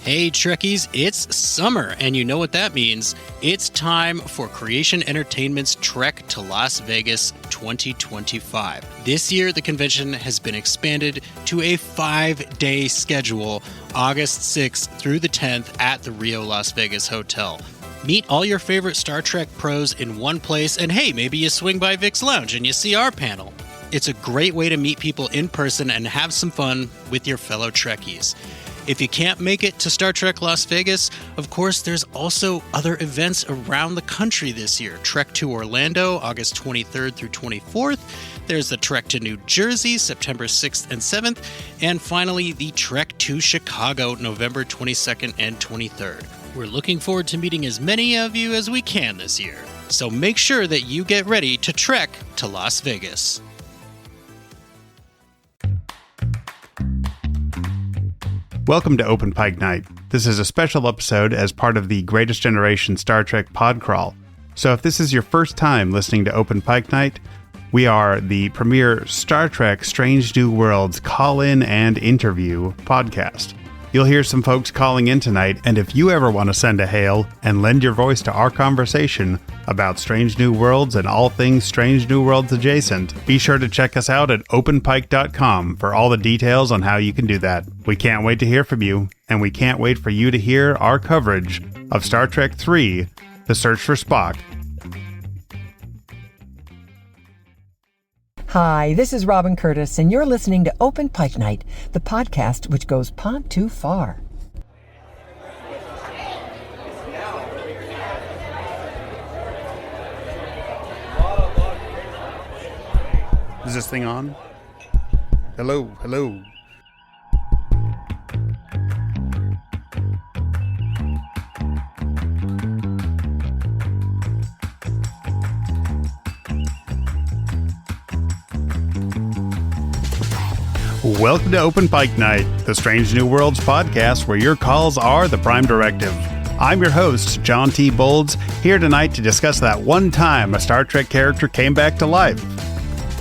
Hey Trekkies, it's summer, and you know what that means. It's time for Creation Entertainment's Trek to Las Vegas 2025. This year, the convention has been expanded to a 5-day schedule, August 6th through the 10th at the Rio Las Vegas Hotel. Meet all your favorite Star Trek pros in one place, and hey, maybe you swing by Vic's Lounge and you see our panel. It's a great way to meet people in person and have some fun with your fellow Trekkies. If you can't make it to Star Trek Las Vegas, of course, there's also other events around the country this year. Trek to Orlando, August 23rd through 24th. There's the Trek to New Jersey, September 6th and 7th. And finally, the Trek to Chicago, November 22nd and 23rd. We're looking forward to meeting as many of you as we can this year. So make sure that you get ready to trek to Las Vegas. Welcome to Open Pike Night. This is a special episode as part of the Greatest Generation Star Trek Podcrawl. So if this is your first time listening to Open Pike Night, we are the premier Star Trek Strange New Worlds call-in and interview podcast. You'll hear some folks calling in tonight, and if you ever want to send a hail and lend your voice to our conversation about Strange New Worlds and all things Strange New Worlds adjacent, be sure to check us out at openpike.com for all the details on how you can do that. We can't wait to hear from you, and we can't wait for you to hear our coverage of Star Trek III, The Search for Spock. Hi, this is Robin Curtis, and you're listening to Open Pike Night, the podcast which goes pond too far. Is this thing on? Hello, hello. Welcome to Open Pike Night, the Strange New Worlds podcast where your calls are the prime directive. I'm your host, John T. Bolds, here tonight to discuss that one time a Star Trek character came back to life.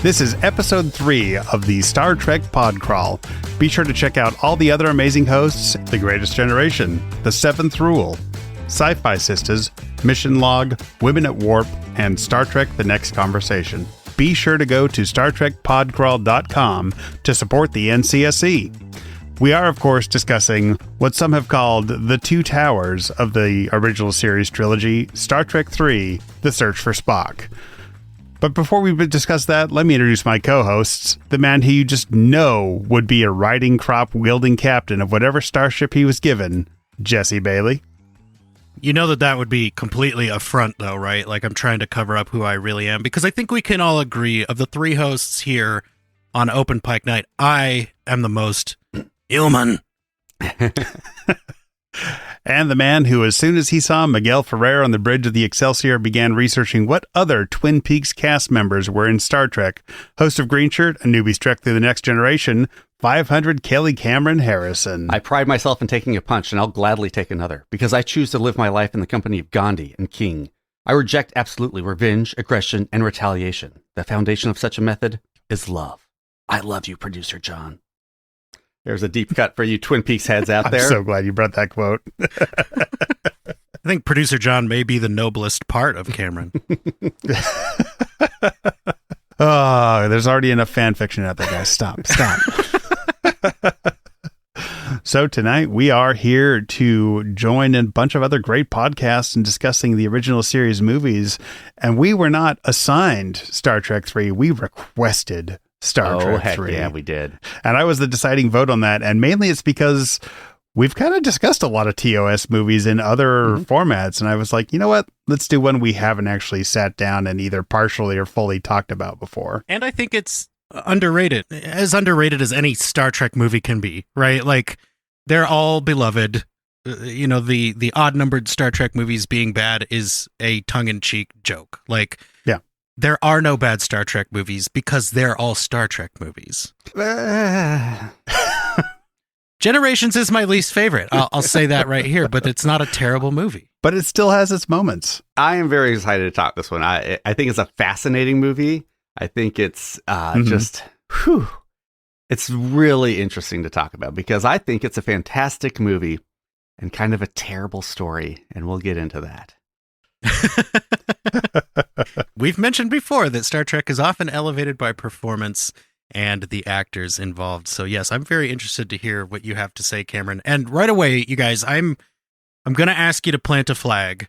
This is episode 3 of the Star Trek Podcrawl. Be sure to check out all the other amazing hosts, The Greatest Generation, The Seventh Rule, Sci-Fi Sisters, Mission Log, Women at Warp, and Star Trek The Next Conversation. Be sure to go to StarTrekPodcrawl.com to support the NCSC. We are, of course, discussing what some have called the two towers of the original series trilogy, Star Trek III, The Search for Spock. But before we discuss that, let me introduce my co-hosts, the man who you just know would be a riding crop-wielding captain of whatever starship he was given, Jesse Bailey. You know that would be completely a front, though, right? Like, I'm trying to cover up who I really am, because I think we can all agree, of the three hosts here on Open Pike Night, I am the most human. And the man who, as soon as he saw Miguel Ferrer on the bridge of the Excelsior, began researching what other Twin Peaks cast members were in Star Trek, host of Green Shirt, A Newbie's Trek Through the Next Generation, 500 Kelly Cameron Harrison. I pride myself in taking a punch, and I'll gladly take another, because I choose to live my life in the company of Gandhi and King. I reject absolutely revenge, aggression, and retaliation. The foundation of such a method is love. I love you, Producer John. There's a deep cut for you Twin Peaks heads out there. I'm so glad you brought that quote. I think Producer John may be the noblest part of Cameron. Oh, there's already enough fan fiction out there, guys. Stop. So tonight we are here to join a bunch of other great podcasts in discussing the original series movies. And we were not assigned Star Trek 3. We requested Star Trek 3. Yeah, we did. And I was the deciding vote on that. And mainly it's because we've kind of discussed a lot of TOS movies in other formats. And I was like, you know what? Let's do one we haven't actually sat down and either partially or fully talked about before. And I think it's underrated as any Star Trek movie can be, right? Like, they're all beloved. You know, the odd-numbered Star Trek movies being bad is a tongue-in-cheek joke. Like, yeah. There are no bad Star Trek movies because they're all Star Trek movies. Generations is my least favorite. I'll say that right here, but it's not a terrible movie. But it still has its moments. I am very excited to talk this one. I think it's a fascinating movie. I think it's it's really interesting to talk about because I think it's a fantastic movie. and kind of a terrible story, and we'll get into that. We've mentioned before that Star Trek is often elevated by performance and the actors involved. So yes, I'm very interested to hear what you have to say, Cameron. And right away, you guys, I'm going to ask you to plant a flag.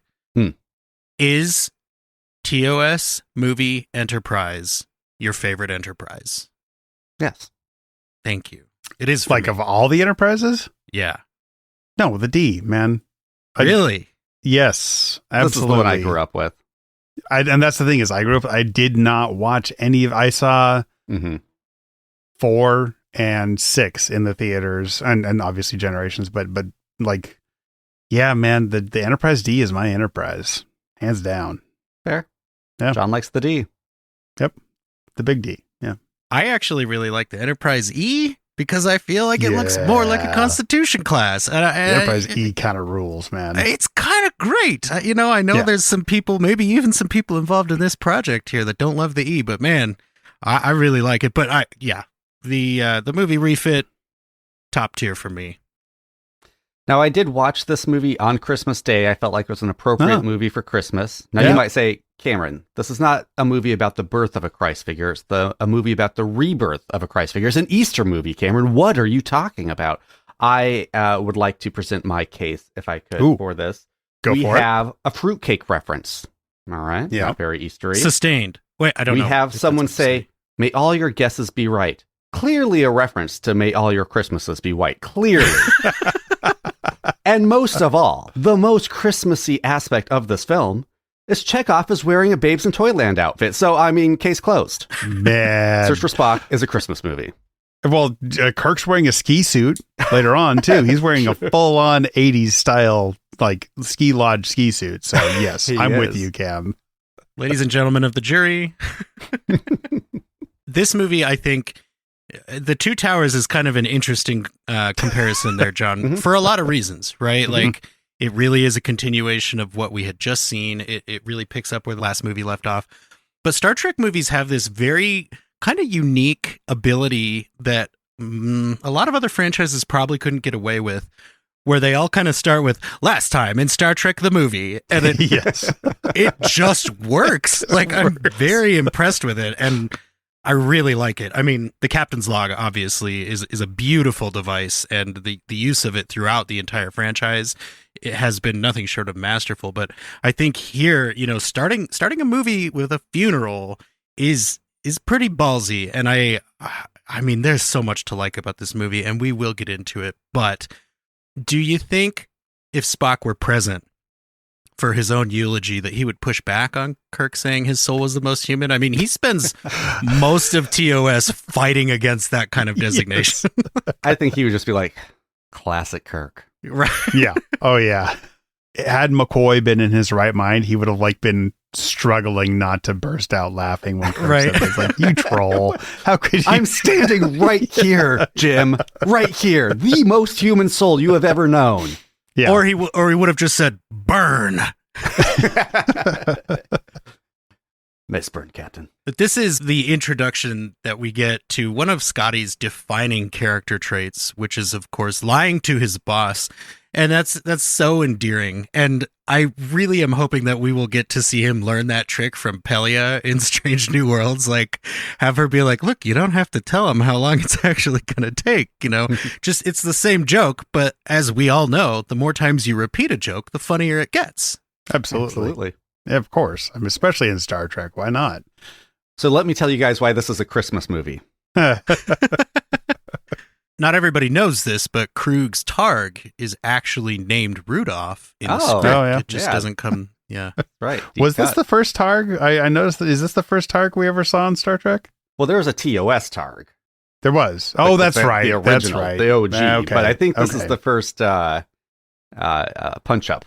Is TOS movie Enterprise your favorite Enterprise? Yes. Thank you. It is Like, me. of all the Enterprises? Yeah. No, the D, man. Really? Yes, absolutely. This is the one I grew up with. And that's the thing is, I did not watch any of. I saw 4 and 6 in the theaters, and obviously Generations, but like, yeah, man, the Enterprise D is my Enterprise, hands down. Fair. Yeah. John likes the D. Yep, the big D. Yeah, I actually really like the Enterprise E because I feel like it looks more like a Constitution class. And the Enterprise E kind of rules, man. It's kind of great. I know there's some people, maybe even some people involved in this project here that don't love the E, but man, I really like it. But the movie refit, top tier for me. Now, I did watch this movie on Christmas Day. I felt like it was an appropriate movie for Christmas. Now, you might say, Cameron, this is not a movie about the birth of a Christ figure. It's a movie about the rebirth of a Christ figure. It's an Easter movie, Cameron. What are you talking about? I would like to present my case, if I could, for this. We have a fruitcake reference. All right? Yeah. Not very Eastery. Sustained. Wait, I don't know. We have someone say, may all your guesses be right. Clearly a reference to may all your Christmases be white. Clearly. And most of all, the most Christmassy aspect of this film is Chekhov is wearing a Babes in Toyland outfit. So, I mean, case closed. Man. Search for Spock is a Christmas movie. Well, Kirk's wearing a ski suit later on, too. He's wearing a full-on 80s style, like, ski lodge ski suit. So, yes, I'm with you, Cam. Ladies and gentlemen of the jury, this movie, I think, The Two Towers is kind of an interesting comparison there, John, for a lot of reasons, right? Like, it really is a continuation of what we had just seen. It really picks up where the last movie left off. But Star Trek movies have this very kind of unique ability that a lot of other franchises probably couldn't get away with, where they all kind of start with last time in Star Trek the movie, and then it just works. Like, I'm very impressed with it, and I really like it. I mean, the Captain's Log obviously is a beautiful device, and the use of it throughout the entire franchise, it has been nothing short of masterful. But I think here, starting a movie with a funeral is pretty ballsy, and I mean, there's so much to like about this movie, and we will get into it. But do you think if Spock were present for his own eulogy that he would push back on Kirk saying his soul was the most human? I mean, he spends most of TOS fighting against that kind of designation. I think he would just be like, classic Kirk. Right. Yeah. Oh, yeah. Had McCoy been in his right mind, he would have been struggling not to burst out laughing when Kirk said this. Like, you troll. How could you? I'm standing right here, Jim. Right here. The most human soul you have ever known. Yeah. Or he would have just said, burn. Nice burn, Captain. But this is the introduction that we get to one of Scotty's defining character traits, which is, of course, lying to his boss. And that's so endearing. And I really am hoping that we will get to see him learn that trick from Pelia in Strange New Worlds. Like, have her be like, look, you don't have to tell him how long it's actually going to take. Just it's the same joke. But as we all know, the more times you repeat a joke, the funnier it gets. Absolutely. Yeah, of course. I mean, especially in Star Trek. Why not? So let me tell you guys why this is a Christmas movie. Not everybody knows this, but Krug's Targ is actually named Rudolph in the script. Oh, yeah. It just doesn't come. Yeah. Right. Was this the first Targ? I noticed that. Is this the first Targ we ever saw in Star Trek? Well, there was a TOS Targ. There was. Oh, that's right. The original, that's right. The OG. Okay. But I think this is the first punch up.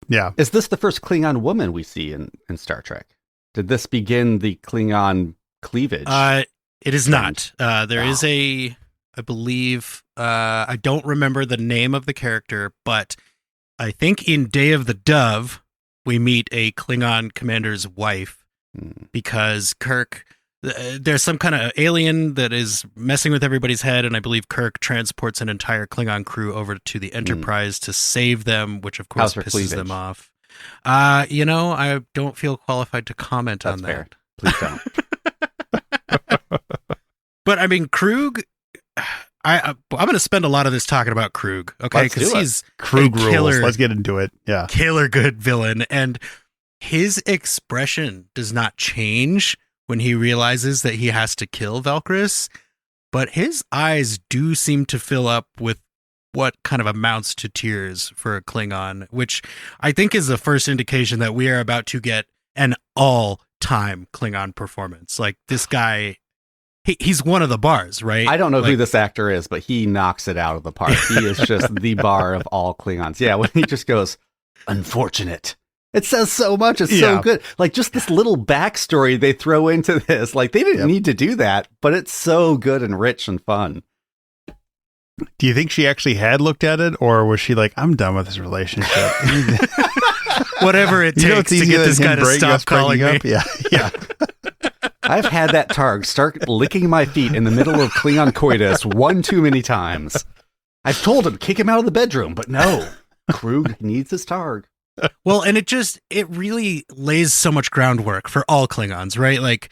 Yeah. Is this the first Klingon woman we see in Star Trek? Did this begin the Klingon cleavage? It is not. There is I believe, I don't remember the name of the character, but I think in Day of the Dove, we meet a Klingon commander's wife because Kirk, there's some kind of alien that is messing with everybody's head, and I believe Kirk transports an entire Klingon crew over to the Enterprise to save them, which of course pisses them off. I don't feel qualified to comment on that. Fair. Please don't. But I mean, Krug, I'm going to spend a lot of this talking about Krug, okay? Because he's Krug a killer, rules. Let's get into it. Yeah, killer good villain, and his expression does not change when he realizes that he has to kill Valkyris, but his eyes do seem to fill up with what kind of amounts to tears for a Klingon, which I think is the first indication that we are about to get an all-time Klingon performance. Like, this guy, he's one of the bars, right? I don't know who this actor is, but he knocks it out of the park. He is just the bar of all Klingons. Yeah, when he just goes, unfortunate. It says so much. It's so good. Like, just this little backstory they throw into this. Like, they didn't need to do that, but it's so good and rich and fun. Do you think she actually had looked at it, or was she like, I'm done with this relationship? Whatever it takes to get this guy to stop calling me. Yeah. I've had that Targ start licking my feet in the middle of Klingon coitus one too many times. I've told him, kick him out of the bedroom, but no. Krug needs his Targ. Well, and it really lays so much groundwork for all Klingons, right? Like,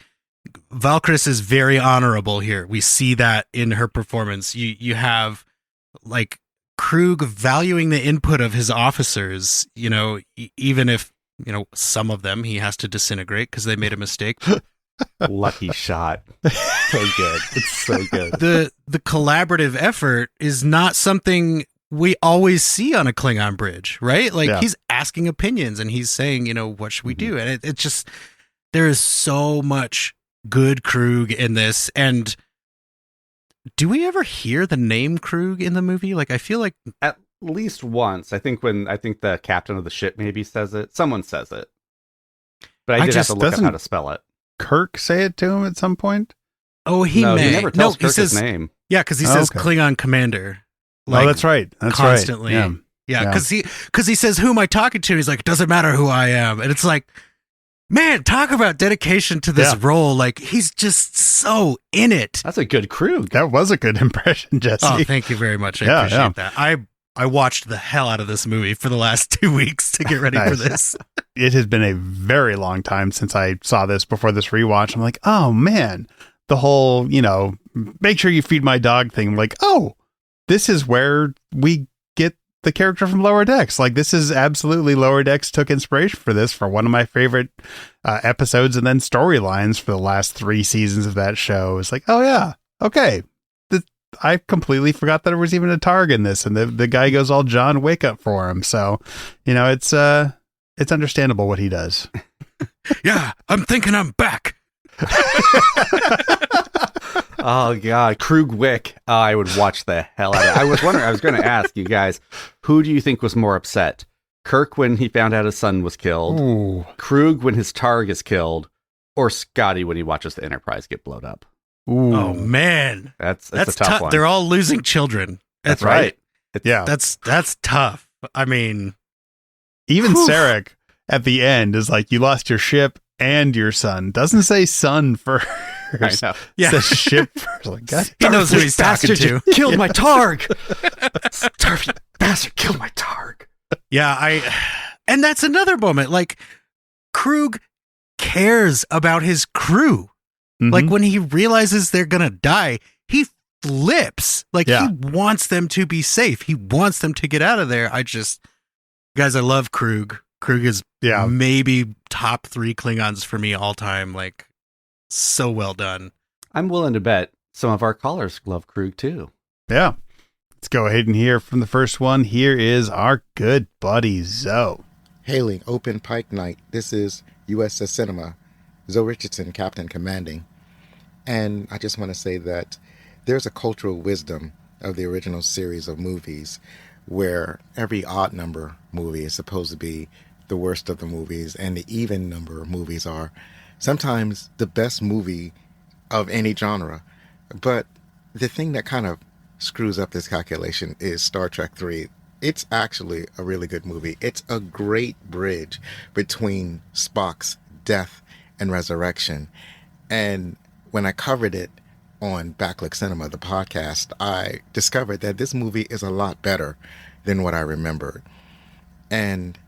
Valkyris is very honorable here. We see that in her performance. You have, like, Krug valuing the input of his officers, even if, some of them he has to disintegrate because they made a mistake. Lucky shot. So good. It's so good. The collaborative effort is not something we always see on a Klingon bridge, right? Like, he's asking opinions and he's saying, what should we do? And it's just, there is so much good Krug in this. And do we ever hear the name Krug in the movie? Like, I feel like at least once. I think the captain of the ship maybe says it. Someone says it. But I did have to look up how to spell it. Kirk say it to him at some point? Oh, he may. He never tells Kirk his name. Yeah, because he says Klingon commander. Like, that's right. That's constantly. Right. Yeah, because he says, who am I talking to? He's like, it doesn't matter who I am. And it's like, man, talk about dedication to this role. Like, he's just so in it. That's a good Krug. That was a good impression, Jesse. Oh, thank you very much. I appreciate that. I watched the hell out of this movie for the last 2 weeks to get ready for this. It has been a very long time since I saw this before this rewatch. I'm like, oh, man. The whole, make sure you feed my dog thing. I'm like, oh, this is where we get the character from Lower Decks. Like, this is absolutely Lower Decks took inspiration for this, for one of my favorite episodes and then storylines for the last 3 seasons of that show. It's like, oh yeah, okay. I completely forgot that there was even a Targ in this, and the guy goes all John Wick up for him. So, it's understandable what he does. Yeah, I'm thinking I'm back. Oh god, Krug Wick. I would watch the hell out of it. I was going to ask you guys, who do you think was more upset? Kirk when he found out his son was killed, Krug when his Targ is killed, or Scotty when he watches the Enterprise get blown up? Ooh. Oh man, that's a tough one. They're all losing children. That's right. That's tough. I mean, even Sarek at the end is like, you lost your ship and your son. Doesn't say son first. I know. Yeah. Says ship first. Like, God, he knows who he's talking to. Killed my Targ. Starvey bastard killed my Targ. Yeah, and that's another moment. Like, Krug cares about his crew. Mm-hmm. Like, when he realizes they're gonna die, he flips. Like, he wants them to be safe. He wants them to get out of there. Guys, I love Krug. Krug is maybe top 3 Klingons for me all time. Like, so well done. I'm willing to bet some of our callers love Krug too. Yeah. Let's go ahead and hear from the first one. Here is our good buddy Zoe. Hailing Open Pike Night. This is USS Cinema. Zoe Richardson, Captain Commanding. And I just want to say that there's a cultural wisdom of the original series of movies where every odd number movie is supposed to be the worst of the movies, and the even number of movies are sometimes the best movie of any genre. But the thing that kind of screws up this calculation is Star Trek 3. It's actually a really good movie. It's a great bridge between Spock's death and resurrection. And when I covered it on Backlick Cinema, the podcast, I discovered that this movie is a lot better than what I remembered. And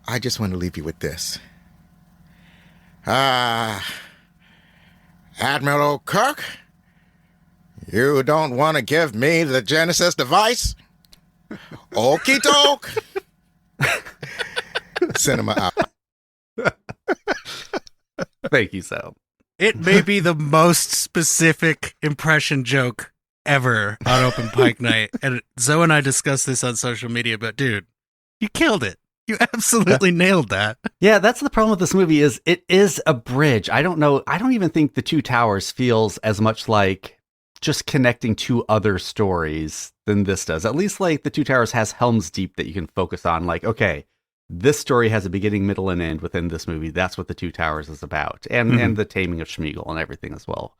I just want to leave you with this. Admiral Kirk, you don't want to give me the Genesis device? Okie doke. Cinema out. Thank you, Sal. It may be the most specific impression joke ever on Open Pike Night. And Zoe and I discussed this on social media, but dude, you killed it. You absolutely nailed that. Yeah, that's the problem with this movie is it is a bridge. I don't know. I don't even think The Two Towers feels as much like just connecting two other stories than this does. At least like The Two Towers has Helm's Deep that you can focus on. Like, okay, this story has a beginning, middle, and end within this movie. That's what The Two Towers is about. And the taming of Schmeagol and everything as well.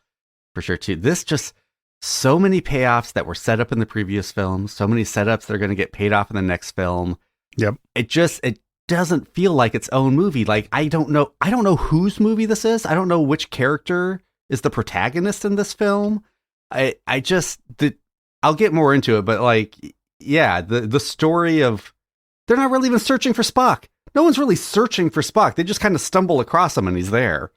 For sure, too. This just so many payoffs that were set up in the previous film. So many setups that are going to get paid off in the next film. Yep. It doesn't feel like its own movie. Like, I don't know whose movie this is. I don't know which character is the protagonist in this film. I'll get more into it, but like, yeah, the story of, they're not really even searching for Spock. No one's really searching for Spock. They just kind of stumble across him and he's there.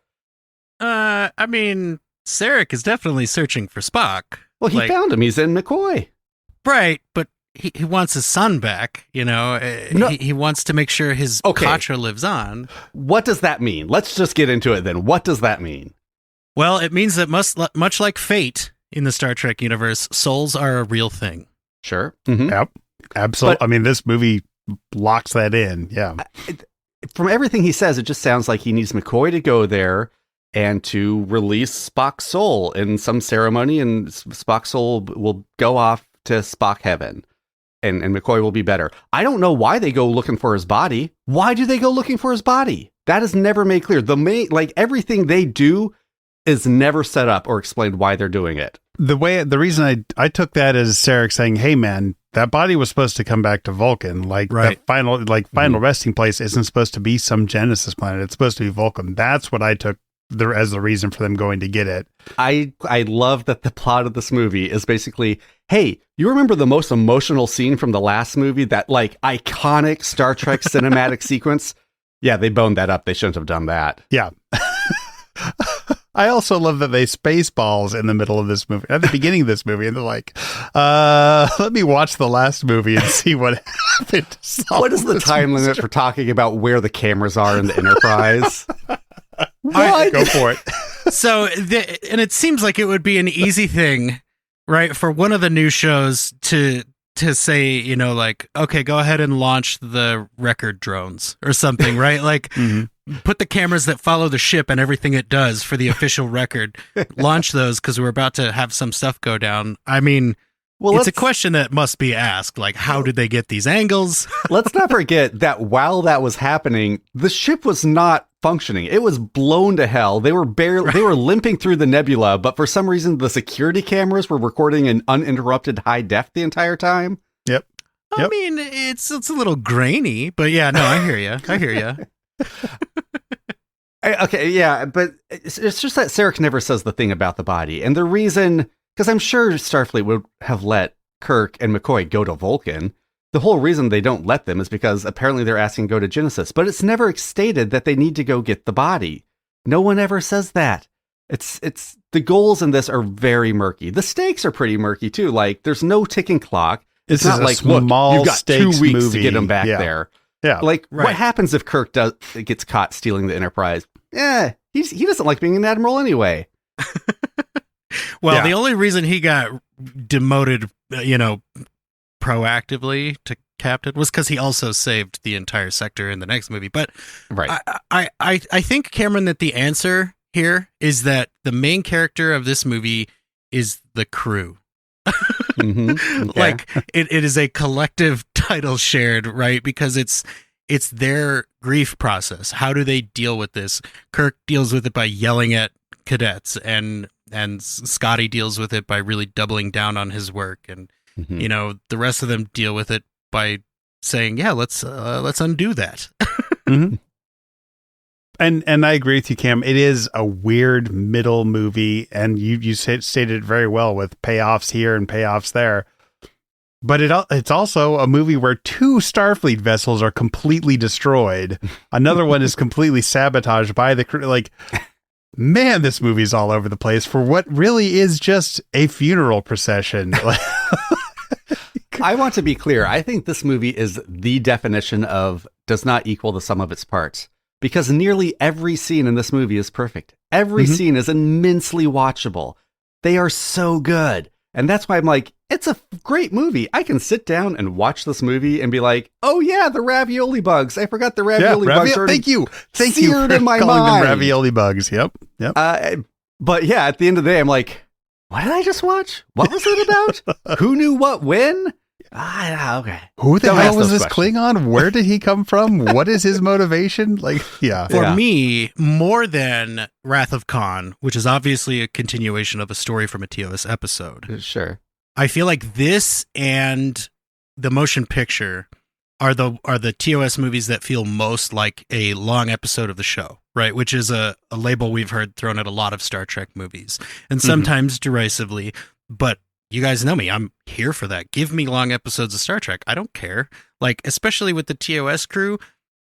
I mean, Sarek is definitely searching for Spock. Well, he found him. He's in McCoy. Right, but he wants his son back, you know. No. He wants to make sure his Patra lives on. What does that mean? Let's just get into it then. What does that mean? Well, it means that much like fate in the Star Trek universe, souls are a real thing. Sure. Mm-hmm. Yep. Absolutely. I mean, this movie locks that in. Yeah. From everything he says, it just sounds like he needs McCoy to go there and to release Spock's soul in some ceremony, and Spock's soul will go off to Spock heaven. And McCoy will be better. I don't know why they go looking for his body. Why do they go looking for his body? That is never made clear. Everything they do is never set up or explained why they're doing it. The reason I took that as Sarek saying, "Hey man, that body was supposed to come back to Vulcan. Like right. that final resting place isn't supposed to be some Genesis planet. It's supposed to be Vulcan." That's what I took as the reason for them going to get it. I love that the plot of this movie is basically, hey, you remember the most emotional scene from the last movie, that like iconic Star Trek cinematic sequence? Yeah, they boned that up. They shouldn't have done that. Yeah. I also love that they space balls in the middle of this movie, at the beginning of this movie, and they're like, let me watch the last movie and see what happened. What is the time limit for talking about where the cameras are in the Enterprise? What? Go for it. So, and it seems like it would be an easy thing, right, for one of the new shows to say, you know, like, okay, go ahead and launch the record drones or something, right? Like, put the cameras that follow the ship and everything it does for the official record, launch those because we're about to have some stuff go down. I mean, it's a question that must be asked, like, how did they get these angles? Let's not forget that while that was happening, the ship was not functioning. It was blown to hell. They were limping through the nebula, but for some reason the security cameras were recording in uninterrupted high def the entire time. Yep. I mean, it's a little grainy, but yeah, no, I hear you. Okay, yeah, but it's just that Sarek never says the thing about the body. And the reason, because I'm sure Starfleet would have let Kirk and McCoy go to Vulcan. The whole reason they don't let them is because apparently they're asking to go to Genesis, but it's never stated that they need to go get the body. No one ever says that. It's the goals in this are very murky. The stakes are pretty murky too. Like, there's no ticking clock. It's not like, look, you've got 2 weeks to get him back there. Yeah. Like, what happens if Kirk gets caught stealing the Enterprise? Yeah, he doesn't like being an admiral anyway. Well, the only reason he got demoted, proactively to captain was because he also saved the entire sector in the next movie. But right. I think, Cameron, that the answer here is that the main character of this movie is the crew. Okay. Like, it is a collective title shared, right? Because it's their grief process. How do they deal with this? Kirk deals with it by yelling at cadets, and Scotty deals with it by really doubling down on his work, and the rest of them deal with it by saying, yeah, let's undo that. And I agree with you, Cam. It is a weird middle movie, and you stated it very well with payoffs here and payoffs there. But it's also a movie where 2 Starfleet vessels are completely destroyed. Another one is completely sabotaged by the crew. Like, man, this movie's all over the place for what really is just a funeral procession. I want to be clear. I think this movie is the definition of does not equal the sum of its parts. Because nearly every scene in this movie is perfect. Every scene is immensely watchable. They are so good. And that's why I'm like, it's a great movie. I can sit down and watch this movie and be like, oh yeah, the ravioli bugs. I forgot the ravioli bugs. Thank you for in my calling mind. them ravioli bugs. Yep. But yeah, at the end of the day, I'm like, what did I just watch? What was it about? Who knew what when? Okay. Who the hell was this Klingon? Where did he come from? What is his motivation? Like, yeah. For me, more than Wrath of Khan, which is obviously a continuation of a story from a TOS episode. Sure. I feel like this and the motion picture are the TOS movies that feel most like a long episode of the show, right? Which is a label we've heard thrown at a lot of Star Trek movies, and sometimes derisively, but you guys know me. I'm here for that. Give me long episodes of Star Trek. I don't care. Like, especially with the TOS crew,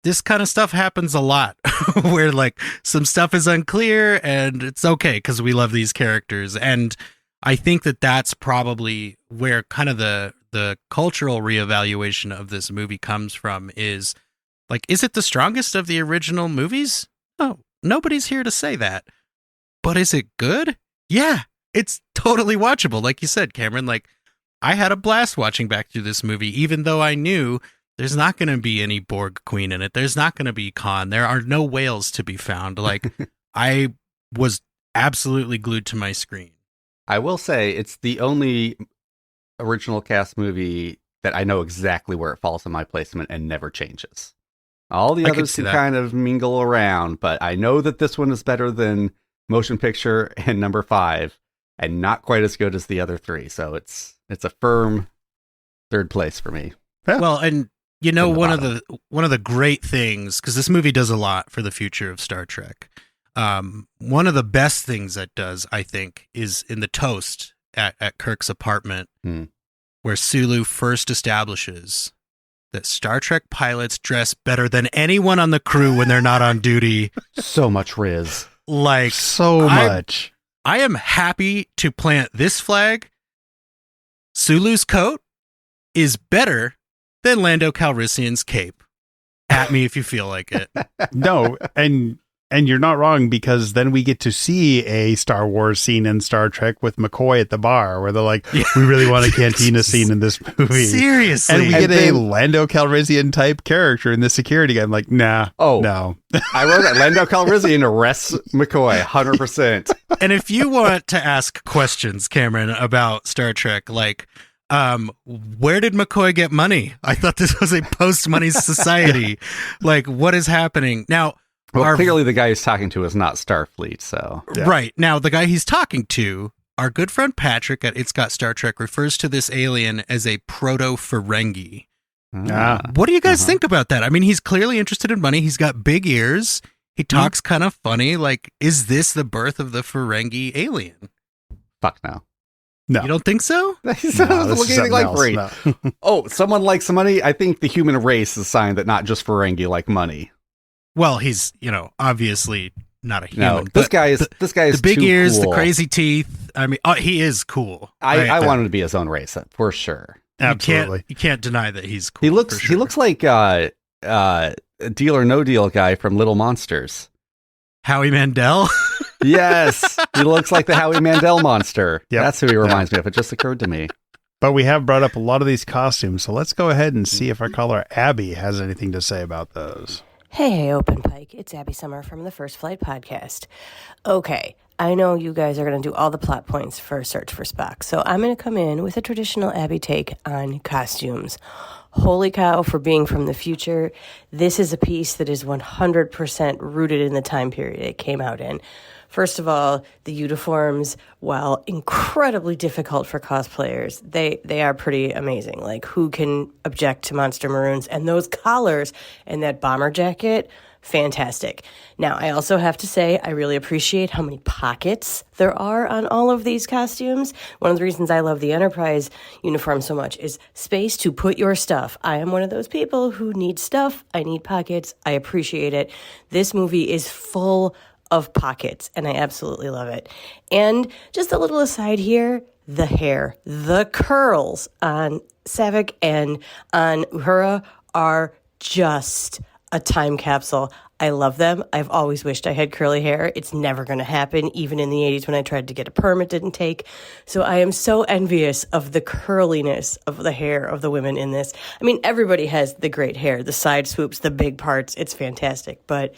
this kind of stuff happens a lot where like some stuff is unclear and it's okay because we love these characters. And I think that that's probably where kind of the cultural reevaluation of this movie comes from is like, is it the strongest of the original movies? No, nobody's here to say that. But is it good? Yeah. It's totally watchable. Like you said, Cameron, like I had a blast watching back through this movie, even though I knew there's not going to be any Borg Queen in it. There's not going to be Khan. There are no whales to be found. Like I was absolutely glued to my screen. I will say it's the only original cast movie that I know exactly where it falls in my placement and never changes. All the others can kind of mingle around, but I know that this one is better than Motion Picture and number 5. And not quite as good as the other 3, so it's a firm 3rd place for me. Yeah. Well, and you know, one of the great things, because this movie does a lot for the future of Star Trek. One of the best things that does, I think, is in the toast at Kirk's apartment, where Sulu first establishes that Star Trek pilots dress better than anyone on the crew when they're not on duty. So much Riz. Like so much. I am happy to plant this flag. Sulu's coat is better than Lando Calrissian's cape. At me if you feel like it. No, and you're not wrong, because then we get to see a Star Wars scene in Star Trek with McCoy at the bar where they're like, we really want a cantina scene in this movie. Seriously. And we get a Lando Calrissian type character in the security guy. I'm like, nah. Oh, no. I wrote that Lando Calrissian arrests McCoy 100%. And if you want to ask questions, Cameron, about Star Trek, like, where did McCoy get money? I thought this was a post-money society. Like, what is happening? Now, well, clearly the guy he's talking to is not Starfleet, so... Yeah. Right. Now, the guy he's talking to, our good friend Patrick at It's Got Star Trek, refers to this alien as a proto-Ferengi. What do you guys think about that? I mean, he's clearly interested in money. He's got big ears. He talks kind of funny. Like, is this the birth of the Ferengi alien? Fuck no. No. You don't think so? He doesn't look anything like Ferengi. No. Oh, someone likes money? I think the human race is a sign that not just Ferengi like money. Well, he's, obviously not a human. No, this guy is the big too ears, cool. the crazy teeth. I mean, he is cool. I want him to be his own race, for sure. Absolutely. You can't deny that he's cool. He looks like a Deal or No Deal guy from Little Monsters. Howie Mandel? Yes, he looks like the Howie Mandel monster. Yep. That's who he reminds me of. It just occurred to me. But we have brought up a lot of these costumes, so let's go ahead and see if our caller Abby has anything to say about those. Hey, Open Pike. It's Abby Summer from the First Flight Podcast. Okay, I know you guys are going to do all the plot points for Search for Spock, so I'm going to come in with a traditional Abby take on costumes. Holy cow, for being from the future, this is a piece that is 100% rooted in the time period it came out in. First of all, the uniforms, while incredibly difficult for cosplayers, they are pretty amazing. Like, who can object to Monster Maroons? And those collars and that bomber jacket, fantastic. Now, I also have to say, I really appreciate how many pockets there are on all of these costumes. One of the reasons I love the Enterprise uniform so much is space to put your stuff. I am one of those people who need stuff. I need pockets. I appreciate it. This movie is full of pockets, and I absolutely love it. And just a little aside here, the hair, the curls on Savick and on Uhura are just a time capsule. I love them. I've always wished I had curly hair. It's never going to happen. Even in the 80s when I tried to get a perm, it didn't take. So I am so envious of the curliness of the hair of the women in this. I mean, everybody has the great hair, the side swoops, the big parts. It's fantastic. But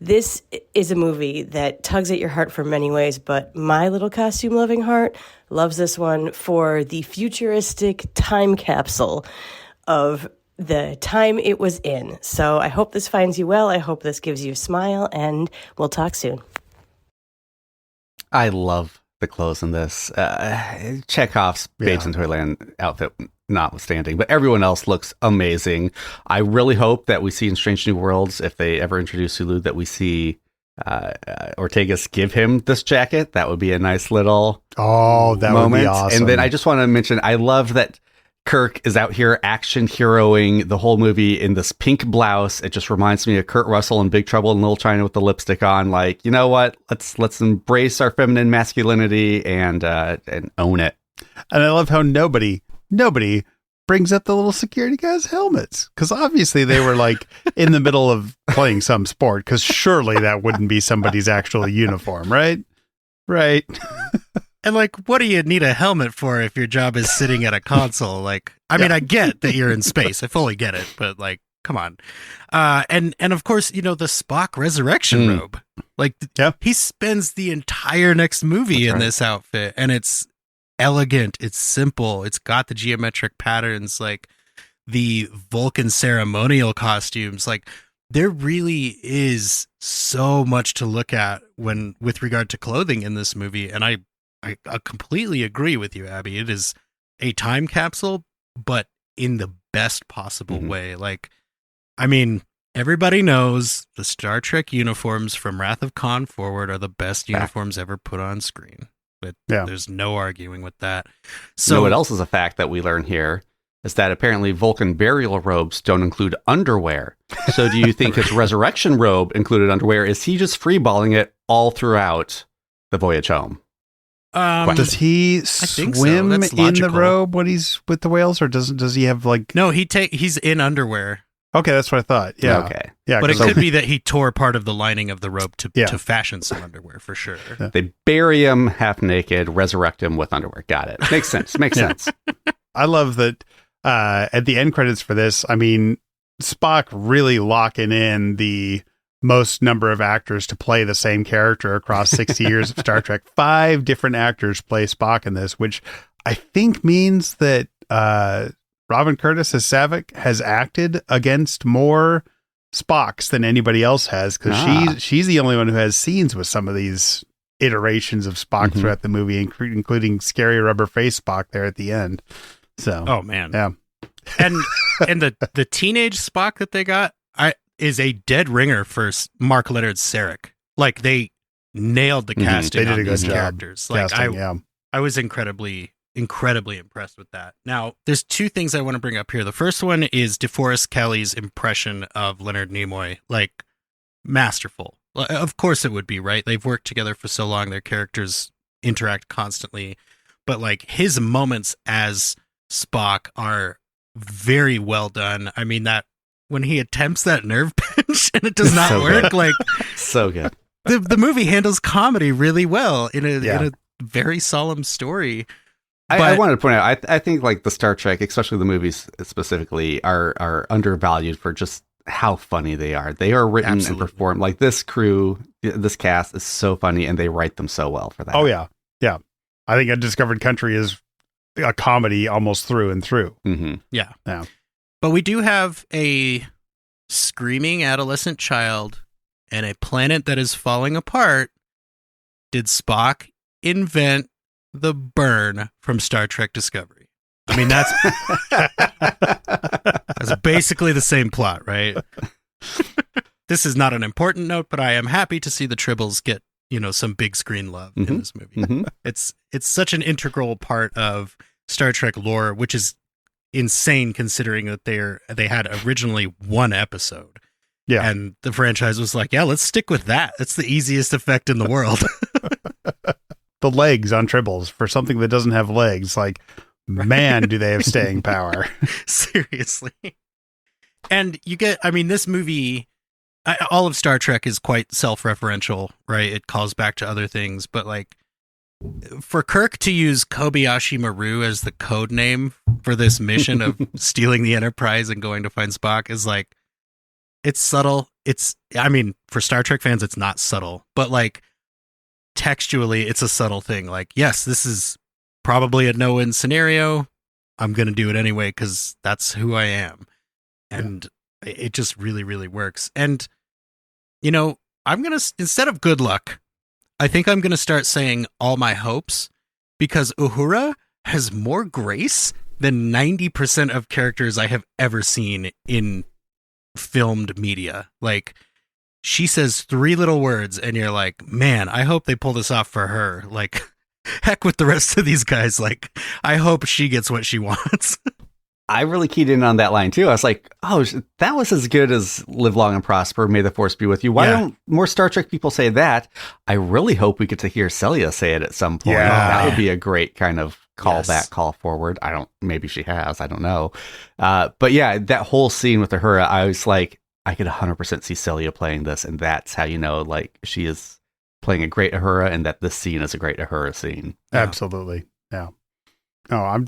this is a movie that tugs at your heart for many ways, but my little costume-loving heart loves this one for the futuristic time capsule of the time it was in. So I hope this finds you well. I hope this gives you a smile, and we'll talk soon. I love the clothes in this. Chekhov's Babes in Toyland outfit notwithstanding, but everyone else looks amazing. I really hope that we see in Strange New Worlds, if they ever introduce Sulu, that we see Ortegas give him this jacket. That would be a nice little that moment. would be awesome. And then I just want to mention, I love that Kirk is out here action heroing the whole movie in this pink blouse. It just reminds me of Kurt Russell in Big Trouble in Little China with the lipstick on. Like, you know what? Let's embrace our feminine masculinity and own it. And I love how nobody brings up the little security guys' helmets, because obviously they were like in the middle of playing some sport, because surely that wouldn't be somebody's actual uniform, right? Right. And like, what do you need a helmet for if your job is sitting at a console? Like, I mean, I get that you're in space. I fully get it, but like, come on. And of course, you know, the Spock resurrection robe. Like, he spends the entire next movie in this outfit, and it's elegant. It's simple. It's got the geometric patterns, like the Vulcan ceremonial costumes. Like, there really is so much to look at with regard to clothing in this movie, and I completely agree with you, Abby. It is a time capsule, but in the best possible way. Like, I mean, everybody knows the Star Trek uniforms from Wrath of Khan forward are the best uniforms ever put on screen. But there's no arguing with that. So, you know what else is a fact that we learn here is that apparently Vulcan burial robes don't include underwear. So do you think his resurrection robe included underwear? Is he just freeballing it all throughout the voyage home? Does he swim in the robe when he's with the whales, or does he have like? No, he's in underwear. Okay, that's what I thought. Yeah, okay, yeah. But it could be that he tore part of the lining of the robe to fashion some underwear for sure. Yeah. They bury him half naked, resurrect him with underwear. Got it. Makes sense. Makes sense. I love that. At the end credits for this, I mean, Spock really locking in the most number of actors to play the same character across 60 years of Star Trek. 5 different actors play Spock in this, which I think means that Robin Curtis as Savick has acted against more Spocks than anybody else has, because she's the only one who has scenes with some of these iterations of Spock throughout the movie, including scary rubber face Spock there at the end. So, oh man, yeah, and the teenage Spock that they got is a dead ringer for Mark Leonard's Sarek. Like, they nailed the casting on these characters. Like, I was incredibly impressed with that. Now, there's 2 things I want to bring up here. The first one is DeForest Kelley's impression of Leonard Nimoy. Like, masterful. Of course it would be, right? They've worked together for so long. Their characters interact constantly. But, like, his moments as Spock are very well done. I mean, that when he attempts that nerve pinch and it does not work, good. Like, so good. The movie handles comedy really well in a very solemn story. I wanted to point out, I think like the Star Trek, especially the movies specifically, are undervalued for just how funny they are. They are written and performed. Like, this crew, this cast is so funny, and they write them so well for that. Oh yeah, yeah. I think Undiscovered Country is a comedy almost through and through. Yeah. But we do have a screaming adolescent child and a planet that is falling apart. Did Spock invent the burn from Star Trek Discovery? I mean, that's basically the same plot, right? this is not an important note, but I am happy to see the Tribbles get, some big screen love in this movie. It's such an integral part of Star Trek lore, which is insane considering that they had originally one episode. Yeah. And the franchise was like, yeah, let's stick with that. That's the easiest effect in the world. The legs on Tribbles for something that doesn't have legs, like, man, do they have staying power. Seriously. And this movie, all of Star Trek is quite self-referential, right? It calls back to other things, but like for Kirk to use Kobayashi Maru as the code name for this mission of stealing the Enterprise and going to find Spock is like, it's subtle. For Star Trek fans, it's not subtle, but like textually, it's a subtle thing. Like, yes, this is probably a no-win scenario. I'm going to do it anyway because that's who I am. And it just really, really works. And, I'm going to, instead of good luck, I think I'm going to start saying all my hopes, because Uhura has more grace than 90% of characters I have ever seen in filmed media. Like, she says 3 little words and you're like, man, I hope they pull this off for her. Like, heck with the rest of these guys. Like, I hope she gets what she wants. I really keyed in on that line too. I was like, oh, that was as good as Live Long and Prosper, May the Force be with you. Why don't more Star Trek people say that? I really hope we get to hear Celia say it at some point. Yeah. That would be a great kind of call back, call forward. Maybe she has, I don't know. But yeah, that whole scene with Uhura, I was like, I could 100% see Celia playing this. And that's how like she is playing a great Uhura, and that this scene is a great Uhura scene. Absolutely. Yeah. No, I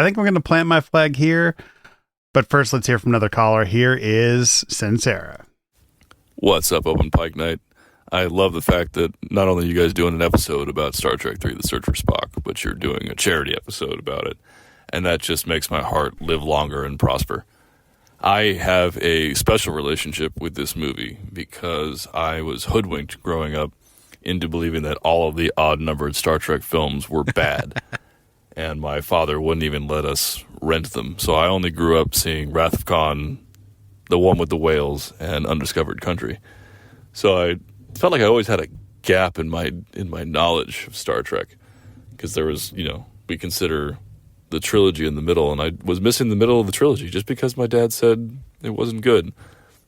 think I'm going to plant my flag here. But first, let's hear from another caller. Here is Sincera. What's up, Open Pike Night? I love the fact that not only are you guys doing an episode about Star Trek 3, The Search for Spock, but you're doing a charity episode about it. And that just makes my heart live longer and prosper. I have a special relationship with this movie because I was hoodwinked growing up into believing that all of the odd-numbered Star Trek films were bad. And my father wouldn't even let us rent them. So I only grew up seeing Wrath of Khan, the one with the whales, and Undiscovered Country. So I felt like I always had a gap in my knowledge of Star Trek, because there was, we consider the trilogy in the middle, and I was missing the middle of the trilogy just because my dad said it wasn't good.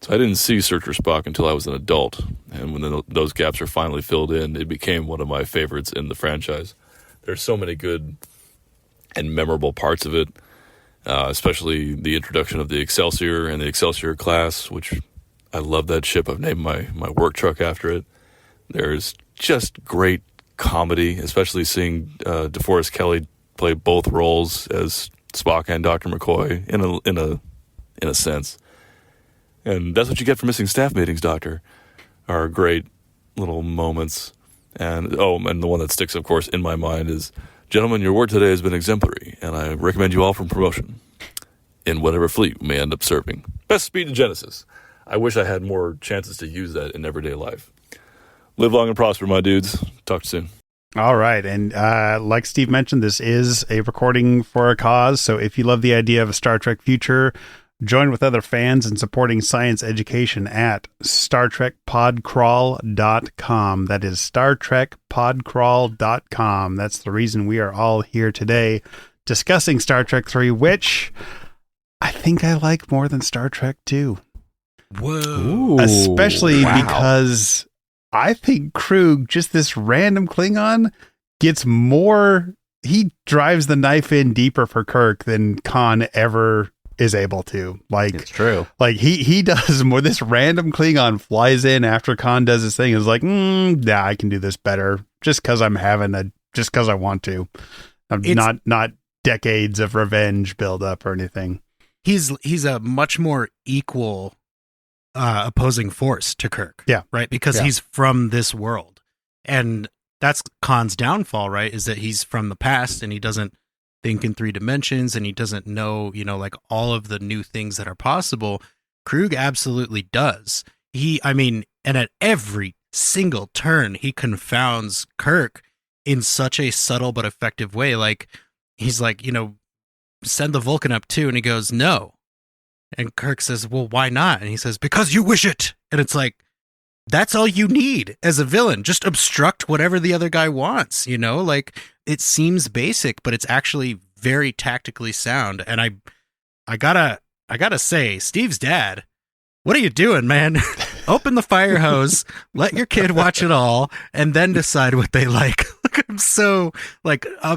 So I didn't see Search for Spock until I was an adult, and when those gaps are finally filled in, it became one of my favorites in the franchise. There's so many good and memorable parts of it, especially the introduction of the Excelsior and the Excelsior class, which I love that ship. I've named my work truck after it. There's just great comedy, especially seeing DeForest Kelley play both roles as Spock and Dr. McCoy in a sense. And that's what you get for missing staff meetings, Doctor, are great little moments. And the one that sticks, of course, in my mind is, gentlemen, your word today has been exemplary, and I recommend you all for promotion in whatever fleet you may end up serving. Best speed in Genesis. I wish I had more chances to use that in everyday life. Live long and prosper, my dudes. Talk to you soon. All right. And like Steve mentioned, this is a recording for a cause. So if you love the idea of a Star Trek future, join with other fans in supporting science education at StarTrekPodCrawl.com. That is StarTrekPodCrawl.com. That's the reason we are all here today discussing Star Trek 3, which I think I like more than Star Trek 2. Whoa. Ooh, Especially wow. because I think Krug, just this random Klingon, gets more... He drives the knife in deeper for Kirk than Khan ever is able to. Like, It's true. Like he does more. This random Klingon flies in after Khan does his thing. Is like, nah, I can do this better just because just because I want to. I'm not decades of revenge build up or anything. He's a much more equal opposing force to Kirk. Yeah. Right. Because he's from this world, and that's Khan's downfall, right? Is that he's from the past and he doesn't think in 3 dimensions, and he doesn't know, like all of the new things that are possible. Krug absolutely does. And at every single turn, he confounds Kirk in such a subtle but effective way. Like, he's like, send the Vulcan up too. And he goes, no. And Kirk says, well, why not? And he says, because you wish it. And it's like, that's all you need as a villain. Just obstruct whatever the other guy wants, you know? Like, it seems basic, but it's actually very tactically sound. And I gotta say, Steve's dad, what are you doing, man? Open the fire hose, let your kid watch it all, and then decide what they like. I'm so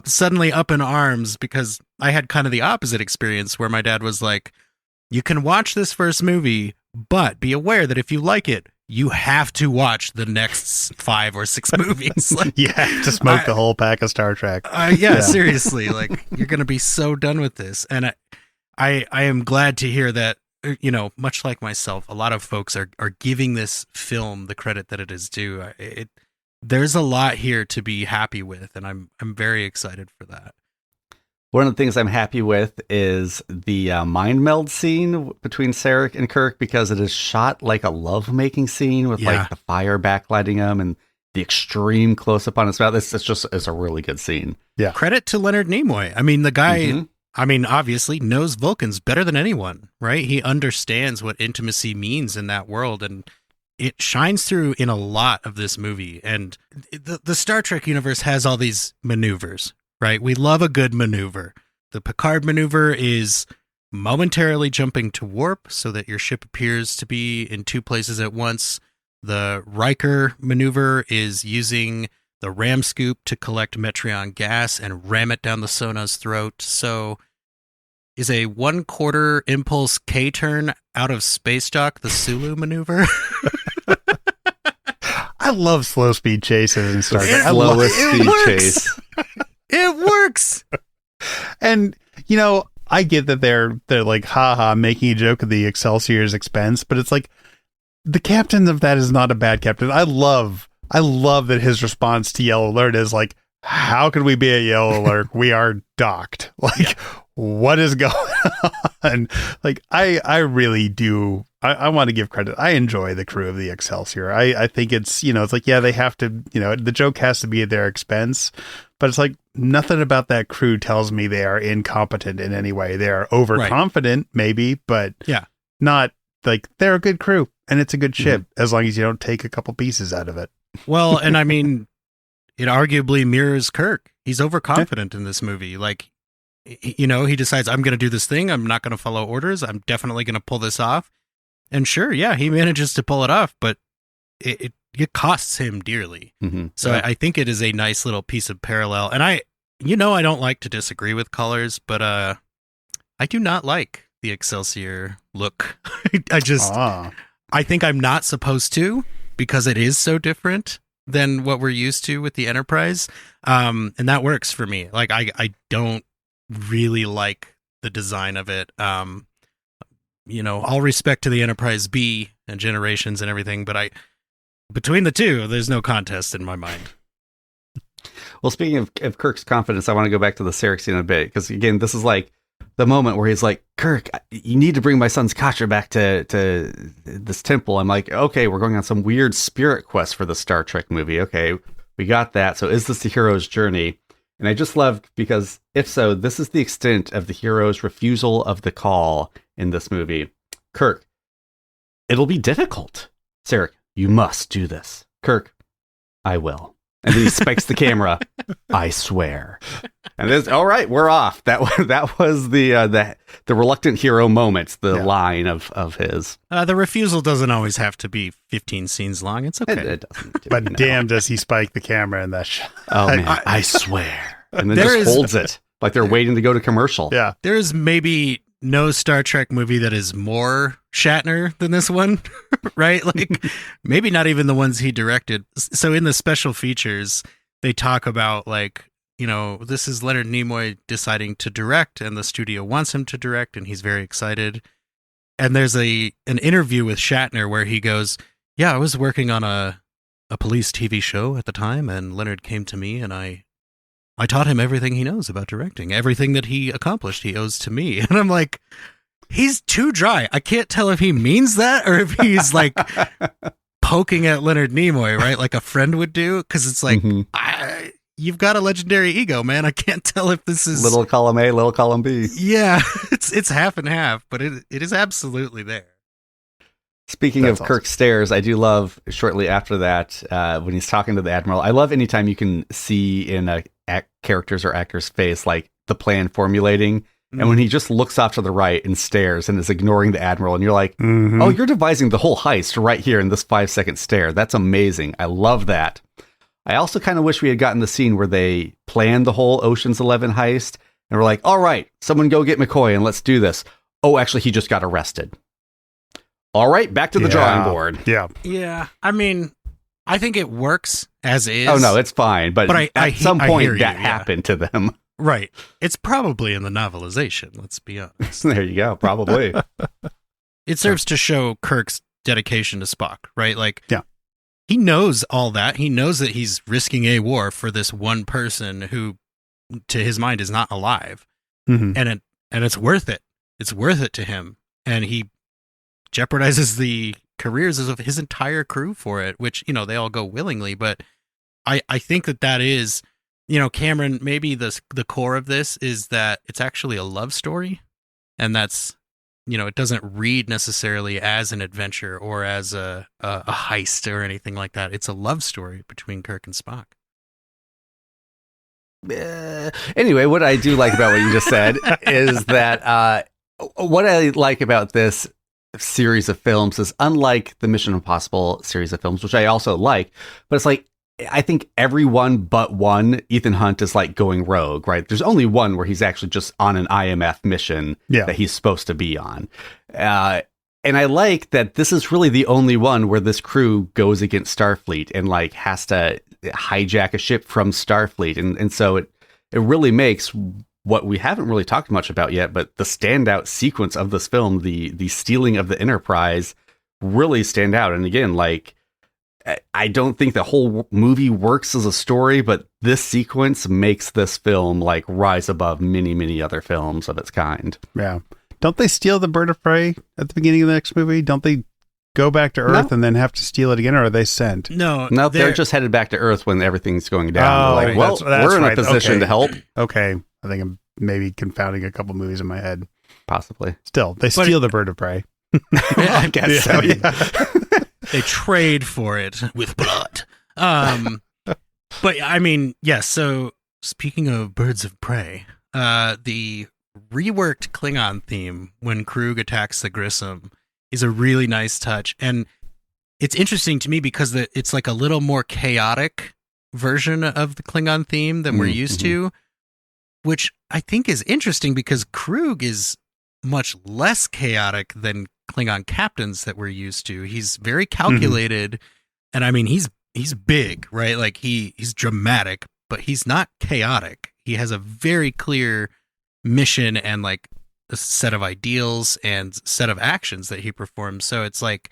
suddenly up in arms because I had kind of the opposite experience where my dad was like, you can watch this first movie, but be aware that if you like it, you have to watch the next 5 or 6 movies. Like, You have to smoke the whole pack of Star Trek. yeah, seriously. Like, you're going to be so done with this. And I am glad to hear that, you know, much like myself, a lot of folks are giving this film the credit that it is due. There's a lot here to be happy with, and I'm very excited for that. One of the things I'm happy with is the mind meld scene between Sarek and Kirk, because it is shot like a lovemaking scene with like the fire backlighting him and the extreme close up on his mouth. It's a really good scene. Yeah. Credit to Leonard Nimoy. I mean, the guy, obviously knows Vulcans better than anyone, right? He understands what intimacy means in that world, and it shines through in a lot of this movie. And the Star Trek universe has all these maneuvers, right? We love a good maneuver. The Picard maneuver is momentarily jumping to warp so that your ship appears to be in 2 places at once. The Riker maneuver is using the ram scoop to collect Metreon gas and ram it down the Sona's throat. So is a 1/4 impulse K-turn out of space dock the Sulu maneuver? I love slow speed chases in Star Trek. Slowest speed chase. It works. And, you know, I get that they're like, haha, making a joke of the Excelsior's expense, but it's like, the captain of that is not a bad captain. I love that his response to Yellow Alert is like, how could we be at Yellow Alert? We are docked. Like, what is going on? Like, I really do. I want to give credit. I enjoy the crew of the Excelsior. I think it's, you know, it's like, yeah, they have to, you know, the joke has to be at their expense, but it's like nothing about that crew tells me they are incompetent in any way. They are overconfident, maybe, but not like they're a good crew and it's a good ship as long as you don't take a couple pieces out of it. Well, and I mean, it arguably mirrors Kirk. He's overconfident in this movie. Like, you know, he decides, I'm going to do this thing. I'm not going to follow orders. I'm definitely going to pull this off. And sure, yeah, he manages to pull it off, but it costs him dearly. So I think it is a nice little piece of parallel. And I don't like to disagree with colors, but I do not like the Excelsior look. I think I'm not supposed to, because it is so different than what we're used to with the Enterprise. And that works for me. Like, I don't really like the design of it. You know, all respect to the Enterprise B and Generations and everything, but between the two, there's no contest in my mind. Well, speaking of Kirk's confidence, I want to go back to the Sarek scene a bit, because again, this is like the moment where he's like, Kirk, you need to bring my son's Katra back to this temple. I'm like, okay, we're going on some weird spirit quest for the Star Trek movie. Okay, we got that. So is this the hero's journey? And I just love, because if so, this is the extent of the hero's refusal of the call in this movie. Kirk, it'll be difficult. Sarek, you must do this. Kirk, I will. And then he spikes the camera. I swear. And this, all right, we're off. That was the reluctant hero moment. The line of his. The refusal doesn't always have to be 15 scenes long. It's okay. It doesn't. But damn, does he spike the camera in that shot? Oh man, I swear. And then just holds it like they're waiting to go to commercial. Yeah, there is maybe no Star Trek movie that is more Shatner than this one, right? Like, maybe not even the ones he directed. So in the special features, they talk about, like, you know, this is Leonard Nimoy deciding to direct, and the studio wants him to direct, and he's very excited. And there's an interview with Shatner where he goes, yeah, I was working on a police TV show at the time, and Leonard came to me, and I taught him everything he knows about directing. Everything that he accomplished, he owes to me. And I'm like, he's too dry. I can't tell if he means that or if he's like poking at Leonard Nimoy, right? Like a friend would do. Because it's like, you've got a legendary ego, man. I can't tell if this is little column A, little column B. Yeah, it's half and half, but it is absolutely there. Speaking That's of Kirk stairs, I do love shortly after that when he's talking to the Admiral. I love anytime you can see in a character's or actor's face like the plan formulating. And when he just looks off to the right and stares and is ignoring the Admiral, and you're like, oh, you're devising the whole heist right here in this 5-second stare. That's amazing. I love that. I also kind of wish we had gotten the scene where they planned the whole Ocean's 11 heist and we're like, all right, someone go get McCoy and let's do this. Oh, actually, he just got arrested. All right, back to the drawing board. Yeah. Yeah. I mean, I think it works as is. Oh, no, it's fine. But at some point, that yeah. happened to them. Right. It's probably in the novelization, let's be honest. There you go, probably. It serves to show Kirk's dedication to Spock, right? Like, yeah. He knows all that. He knows that he's risking a war for this one person who, to his mind, is not alive. And it's worth it. It's worth it to him. And he jeopardizes the careers of his entire crew for it, which, you know, they all go willingly. But I think that is, you know, Cameron, maybe the core of this is that it's actually a love story. And that's, you know, it doesn't read necessarily as an adventure or as a heist or anything like that. It's a love story between Kirk and Spock. Anyway, what I do like about what you just said is that what I like about this series of films is, unlike the Mission Impossible series of films, which I also like, but it's like, I think everyone but one, Ethan Hunt, is like going rogue, right? There's only one where he's actually just on an IMF mission that he's supposed to be on. And I like that this is really the only one where this crew goes against Starfleet and like has to hijack a ship from Starfleet. And so it really makes what we haven't really talked much about yet, but the standout sequence of this film, the stealing of the Enterprise, really stand out. And again, like, I don't think the whole movie works as a story, but this sequence makes this film like rise above many, many other films of its kind. Yeah. Don't they steal the bird of prey at the beginning of the next movie? Don't they go back to Earth and then have to steal it again, or are they sent? No, they're just headed back to Earth when everything's going down. Oh, like, right. well, that's we're in right. a position to help. Okay. I think I'm maybe confounding a couple movies in my head. Possibly. Still, they steal the bird of prey. I guess so, yeah. They trade for it with blood. But I mean, yes. So speaking of birds of prey, the reworked Klingon theme when Krug attacks the Grissom is a really nice touch, and it's interesting to me because it's like a little more chaotic version of the Klingon theme than we're used to, which I think is interesting because Krug is much less chaotic than Klingon captains that we're used to. He's very calculated, and I mean he's big, right? Like he's dramatic, but he's not chaotic. He has a very clear mission and like a set of ideals and set of actions that he performs. So it's like,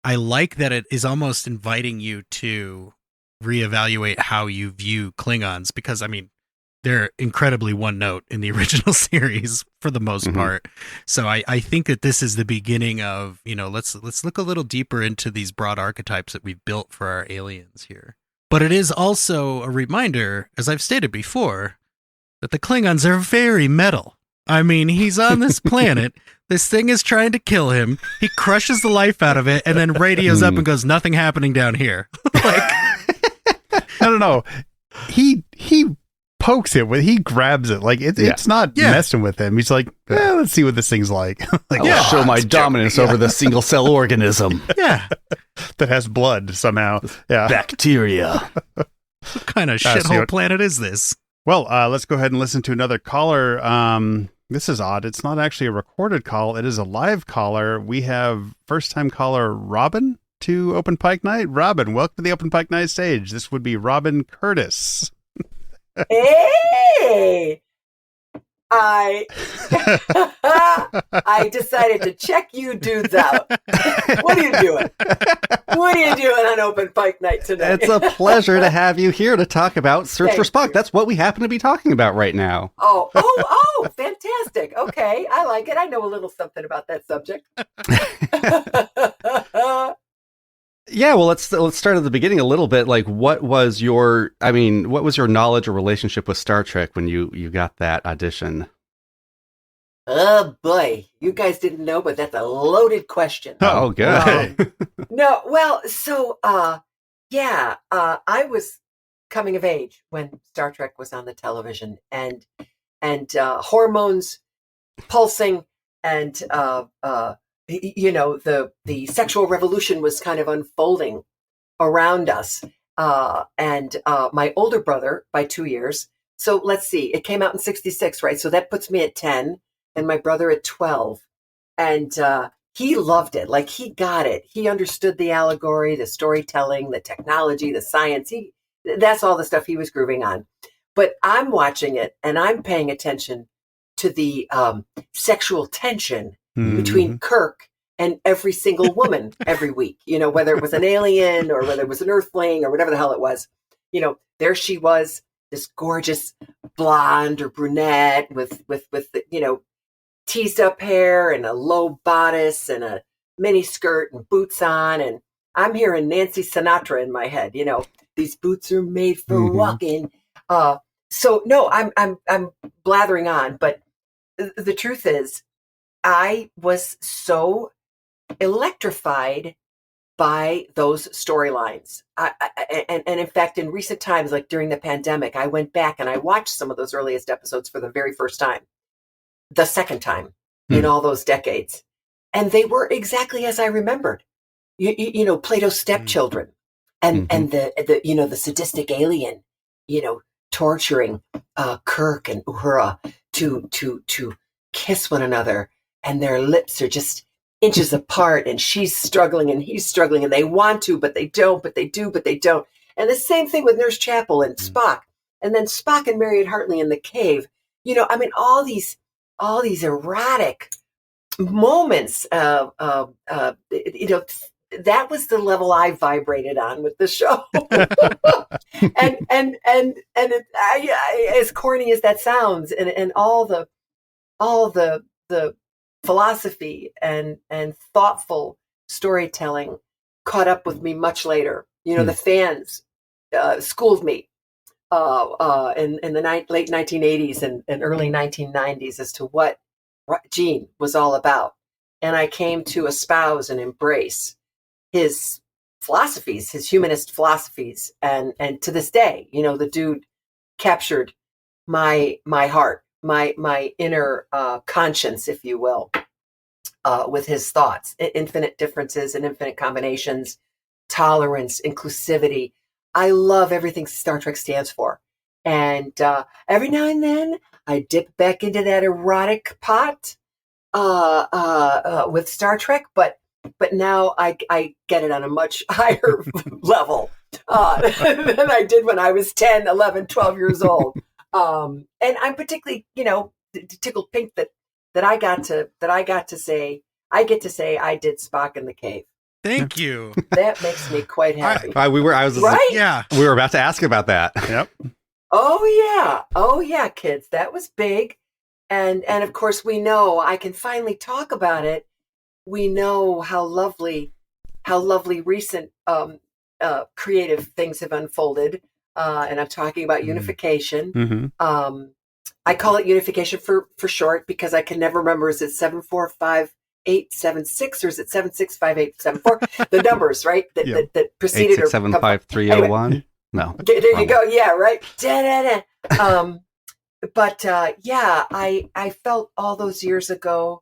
I like that it is almost inviting you to reevaluate how you view Klingons, because I mean they're incredibly one note in the original series for the most part. So I think that this is the beginning of, you know, let's look a little deeper into these broad archetypes that we've built for our aliens here. But it is also a reminder, as I've stated before, that the Klingons are very metal. I mean, he's on this planet. This thing is trying to kill him. He crushes the life out of it and then radios up and goes, nothing happening down here. Like, no. He pokes it he grabs it. Like it's not messing with him. He's like, let's see what this thing's like. Like, I'll show my dominance over the single cell organism. Yeah. That has blood somehow. Yeah. Bacteria. What kind of shithole planet is this? Well, let's go ahead and listen to another caller. This is odd. It's not actually a recorded call. It is a live caller. We have first-time caller Robin to Open Pike Night. Robin, welcome to the Open Pike Night stage. This would be Robin Curtis. Hey! I decided to check you dudes out. What are you doing? What are you doing on Open Pike Night tonight? It's a pleasure to have you here to talk about Search for Spock. That's what we happen to be talking about right now. Oh, fantastic. Okay, I like it. I know a little something about that subject. Yeah, well, let's start at the beginning a little bit. Like, what was your knowledge or relationship with Star Trek when you got that audition? Oh boy, you guys didn't know, but that's a loaded question. Oh, good. No, well, so I was coming of age when Star Trek was on the television, and hormones pulsing, and the sexual revolution was kind of unfolding around us. And my older brother by 2 years. So let's see, it came out in '66, right? So that puts me at 10, and my brother at 12, and he loved it. Like, he got it. He understood the allegory, the storytelling, the technology, the science. That's all the stuff he was grooving on. But I'm watching it, and I'm paying attention to the sexual tension between Kirk and every single woman every week, whether it was an alien or whether it was an earthling or whatever the hell it was. There she was, this gorgeous blonde or brunette with teased up hair and a low bodice and a mini skirt and boots on. And I'm hearing Nancy Sinatra in my head, these boots are made for walking. So no, I'm blathering on, but the truth is I was so electrified by those storylines. And in fact, in recent times, like during the pandemic, I went back and I watched some of those earliest episodes for the very first time, the second time in all those decades. And they were exactly as I remembered. Plato's stepchildren and the sadistic alien, torturing Kirk and Uhura to kiss one another, and their lips are just inches apart, and she's struggling and he's struggling, and they want to, but they don't, but they do, but they don't. And the same thing with Nurse Chapel and Spock, and then Spock and Marion Hartley in the cave. All these erotic moments of that was the level I vibrated on with the show. and as corny as that sounds, and all the philosophy and thoughtful storytelling caught up with me much later. The fans schooled me in the late 1980s and early 1990s as to what Gene was all about. And I came to espouse and embrace his philosophies, his humanist philosophies. And to this day, the dude captured my heart, my inner conscience, if you will, with his thoughts, infinite differences and infinite combinations, tolerance, inclusivity. I love everything Star Trek stands for. And every now and then I dip back into that erotic pot with Star Trek, but now I get it on a much higher level than I did when I was 10, 11, 12 years old. And I'm particularly, tickled pink that I get to say I did Spock in the cave. Thank you. That makes me quite happy. We were about to ask about that. Yep. Oh yeah, kids, that was big. And of course we know, I can finally talk about it. We know how lovely recent creative things have unfolded. And I'm talking about unification. I call it unification for short because I can never remember, is it 745876 or is it 765874? The numbers, right? That preceded 8675301. Anyway. No. There you go. Yeah, right. But I felt all those years ago,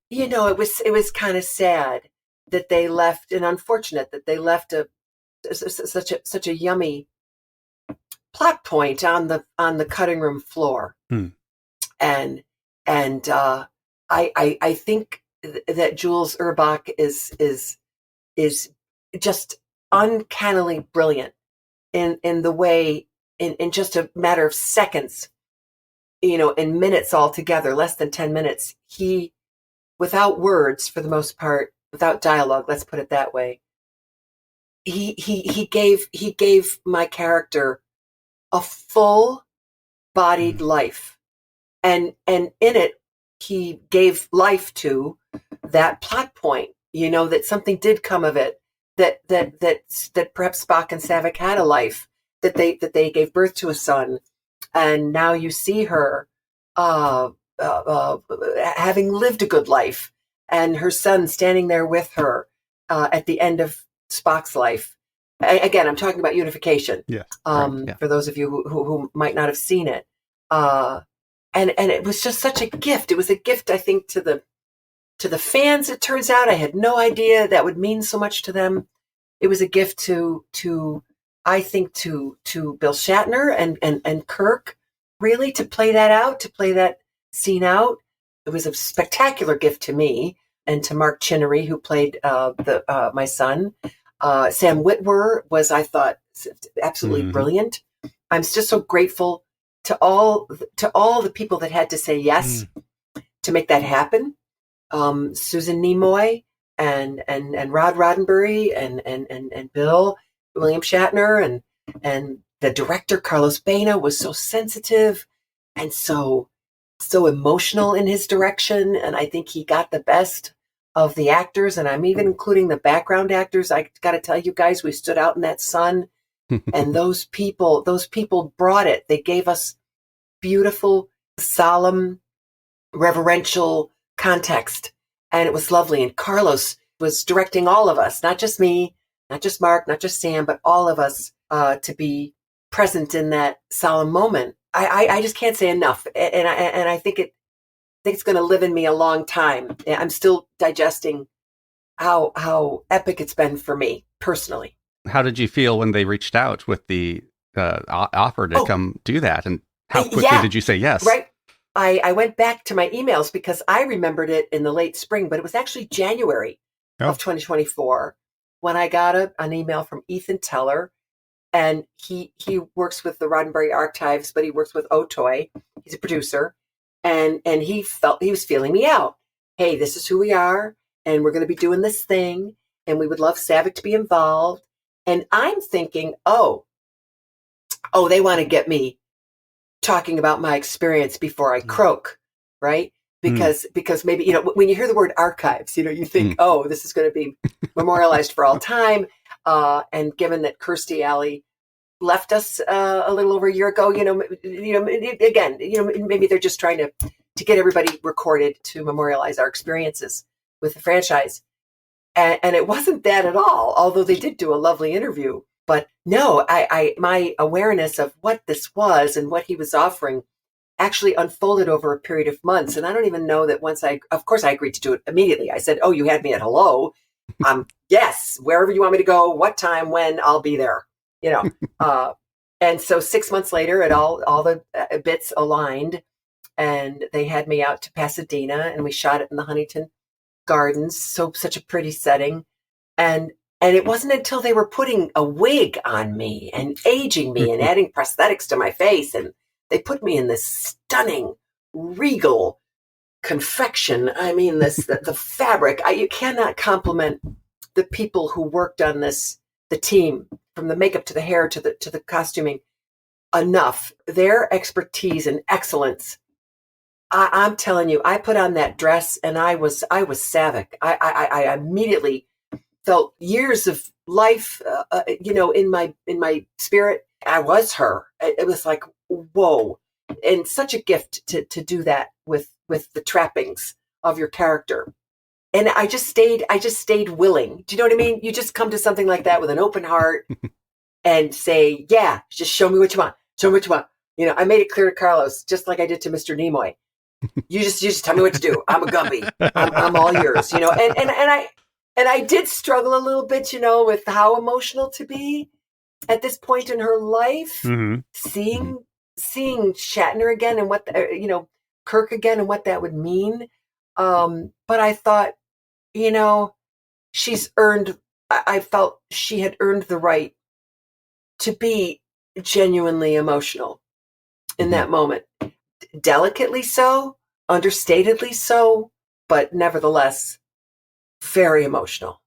it was kind of sad that they left, and unfortunate that they left such a yummy plot point on the cutting room floor. And I think that Jules Urbach is just uncannily brilliant in the way, in just a matter of seconds, in minutes altogether, less than 10 minutes, he, without words for the most part, without dialogue, let's put it that way, he gave my character a full-bodied life, and in it he gave life to that plot point. That something did come of it. That perhaps Spock and Savick had a life. That they gave birth to a son, and now you see her having lived a good life, and her son standing there with her at the end of Spock's life. Again, I'm talking about Unification. Yeah. For those of you who might not have seen it, and it was just such a gift. It was a gift, I think, to the fans. It turns out I had no idea that would mean so much to them. It was a gift to I think to Bill Shatner and Kirk, really, to play that scene out. It was a spectacular gift to me and to Mark Chinnery, who played my son. Sam Witwer was, I thought, absolutely brilliant. I'm just so grateful to all the people that had to say yes to make that happen. Susan Nimoy and Rod Roddenberry and Bill, William Shatner, and the director Carlos Baena was so sensitive and so emotional in his direction, and I think he got the best of the actors, and I'm even including the background actors. I got to tell you guys, we stood out in that sun, and those people brought it. They gave us beautiful, solemn, reverential context, and it was lovely. And Carlos was directing all of us, not just me, not just Mark, not just Sam, but all of us to be present in that solemn moment. I just can't say enough, and I think it's going to live in me a long time. I'm still digesting how epic it's been for me personally. How did you feel when they reached out with the offer to come do that, and how quickly did you say yes? Right. I went back to my emails because I remembered it in the late spring, but it was actually January of 2024 when I got an email from Ethan Teller. And he works with the Roddenberry Archives, but he works with Otoy. He's a producer. And he was feeling me out. Hey, this is who we are, and we're going to be doing this thing, and we would love Saavik to be involved. And I'm thinking, oh, they want to get me talking about my experience before I croak, right? Because maybe, when you hear the word archives, you think, oh, this is going to be memorialized for all time. And given that Kirstie Alley left us a little over a year ago, again, maybe they're just trying to get everybody recorded to memorialize our experiences with the franchise. And it wasn't that at all, although they did do a lovely interview. But no, my awareness of what this was and what he was offering actually unfolded over a period of months. And I don't even know that of course I agreed to do it immediately. I said, oh, you had me at hello. Yes, wherever you want me to go, what time, when, I'll be there, and so 6 months later, all the bits aligned, and they had me out to Pasadena, and we shot it in the Huntington Gardens. Such a pretty setting. And it wasn't until they were putting a wig on me and aging me and adding prosthetics to my face, and they put me in this stunning, regal confection. I mean, the fabric. You cannot compliment the people who worked on this, the team, from the makeup to the hair to the costuming, enough. Their expertise and excellence. I'm telling you, I put on that dress and I was Saavik. I immediately felt years of life, in my spirit. I was her. It was like, whoa, and such a gift to do that with the trappings of your character. And I just stayed willing. Do you know what I mean? You just come to something like that with an open heart and say, yeah, just show me what you want. Show me what you want. I made it clear to Carlos, just like I did to Mr. Nimoy. You just tell me what to do. I'm a Gumby. I'm all yours. And I did struggle a little bit, with how emotional to be at this point in her life, seeing Shatner again and what Kirk again and what that would mean. But I thought, she's earned. I felt she had earned the right to be genuinely emotional in that moment. Delicately so, understatedly so, but nevertheless, very emotional.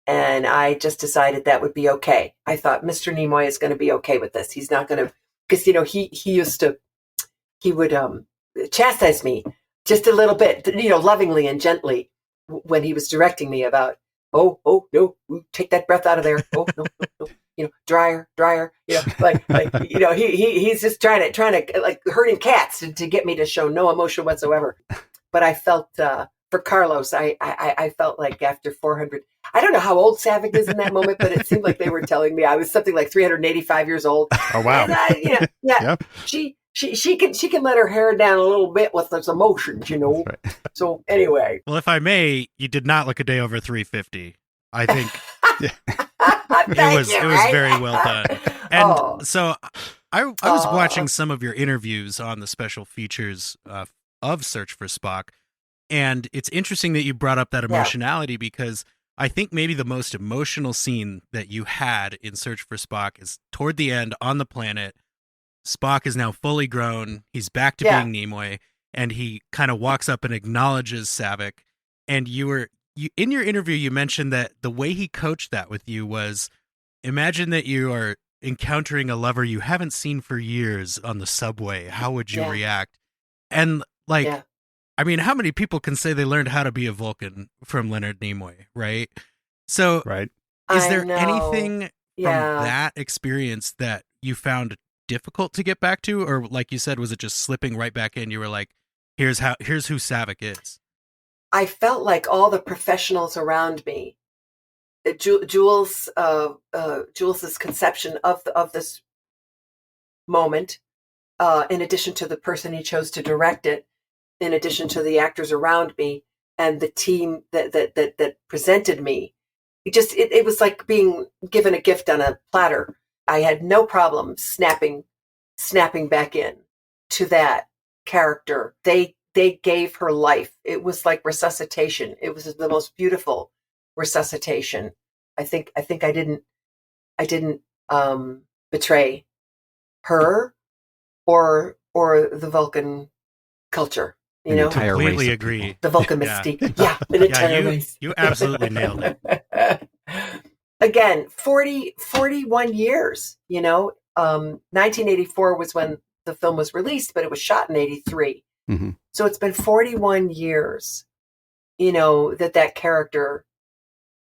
And I just decided that would be okay. I thought Mr. Nimoy is going to be okay with this. He's not going to, because, he would chastise me just a little bit, lovingly and gently when he was directing me about, oh, no, take that breath out of there. Oh, no. dryer, he's just trying to like herding cats to get me to show no emotion whatsoever. But I felt, for Carlos, I felt like after 400, I don't know how old Savick is in that moment, but it seemed like they were telling me I was something like 385 years old. Oh, wow. And Yep. she can let her hair down a little bit with those emotions, Right. So anyway. Well, if I may, you did not look a day over 350. I think it was very well done. And so I was watching some of your interviews on the special features of Search for Spock, and it's interesting that you brought up that emotionality because I think maybe the most emotional scene that you had in Search for Spock is toward the end on the planet. Spock is now fully grown. He's back to being Nimoy, and he kind of walks up and acknowledges Savick. And you in your interview, you mentioned that the way he coached that with you was, imagine that you are encountering a lover you haven't seen for years on the subway. How would you react? And I mean, how many people can say they learned how to be a Vulcan from Leonard Nimoy, right? So is there anything from that experience that you found difficult to get back to? Or like you said, was it just slipping right back in? You were like, here's who Savick is. I felt like all the professionals around me, Jules's conception of this moment, in addition to the person he chose to direct it, in addition to the actors around me and the team that presented me, it was like being given a gift on a platter. I had no problem snapping back in to that character. They gave her life. It was like resuscitation. It was the most beautiful resuscitation. I think I didn't betray her or the Vulcan culture. Completely agree. The Vulcan mystique. An entire race. You absolutely nailed it. Again, 41 years, 1984 was when the film was released, but it was shot in 83. Mm-hmm. So it's been 41 years, that character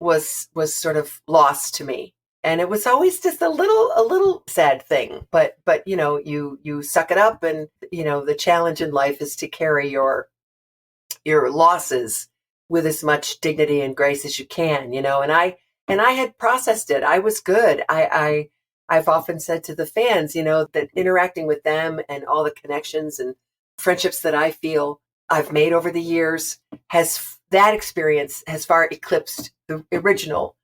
was sort of lost to me. And it was always just a little sad thing, but you suck it up, and the challenge in life is to carry your losses with as much dignity and grace as you can, and I had processed it. I was good. I've often said to the fans, that interacting with them and all the connections and friendships that I feel I've made over the years, that experience has far eclipsed the original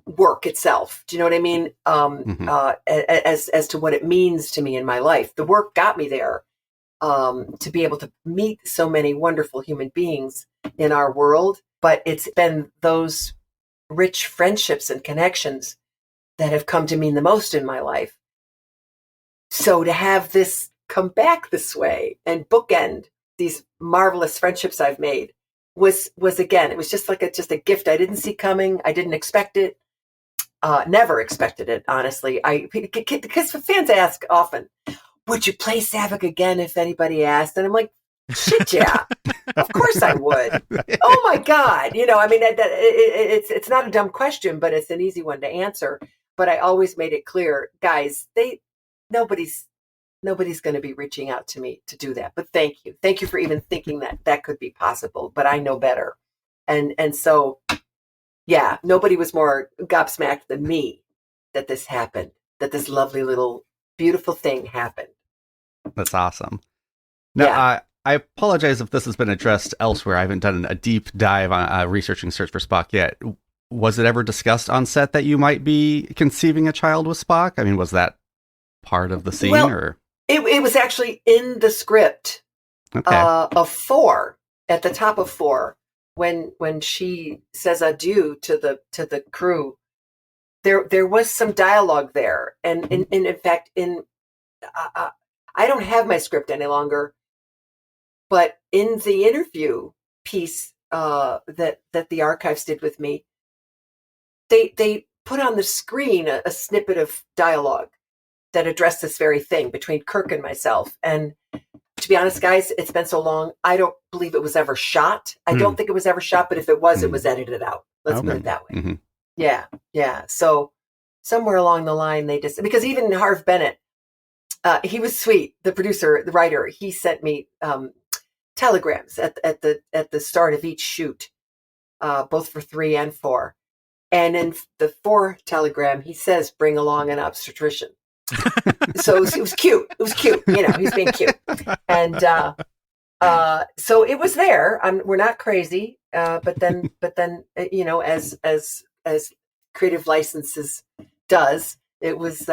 work itself. Do you know what I mean? As to what it means to me in my life. The work got me there, to be able to meet so many wonderful human beings in our world. But it's been those rich friendships and connections that have come to mean the most in my life. So to have this come back this way and bookend these marvelous friendships I've made was again, it was just like a gift I didn't see coming. I didn't expect it. Never expected it, honestly. Because fans ask often, would you play Savick again if anybody asked? And I'm like, shit, yeah, of course I would. Oh my God. It's not a dumb question, but it's an easy one to answer. But I always made it clear, guys, nobody's going to be reaching out to me to do that. But thank you for even thinking that could be possible. But I know better, and so nobody was more gobsmacked than me that this happened, that this lovely little beautiful thing happened. That's awesome. Now, I apologize if this has been addressed elsewhere. I haven't done a deep dive on researching Search for Spock yet. Was it ever discussed on set that you might be conceiving a child with Spock? I mean, was that part of the scene? Or it was actually in the script of 4, at the top of 4, when she says adieu to the crew. There was some dialogue there, and in fact, I don't have my script any longer, but in the interview piece that the archives did with me, they put on the screen a snippet of dialogue that addressed this very thing between Kirk and myself. And to be honest, guys, it's been so long, I don't believe it was ever shot. I don't think it was ever shot, but if it was, it was edited out. Let's put it that way. Mm-hmm. Yeah. So somewhere along the line they just, because even Harv Bennett, he was sweet. The producer, the writer, he sent me telegrams at the start of each shoot, both for 3 and 4. And in the 4 telegram, he says, "Bring along an obstetrician." So it was cute. It was cute. He's being cute. And so it was there. We're not crazy. But then, as creative licenses does, it was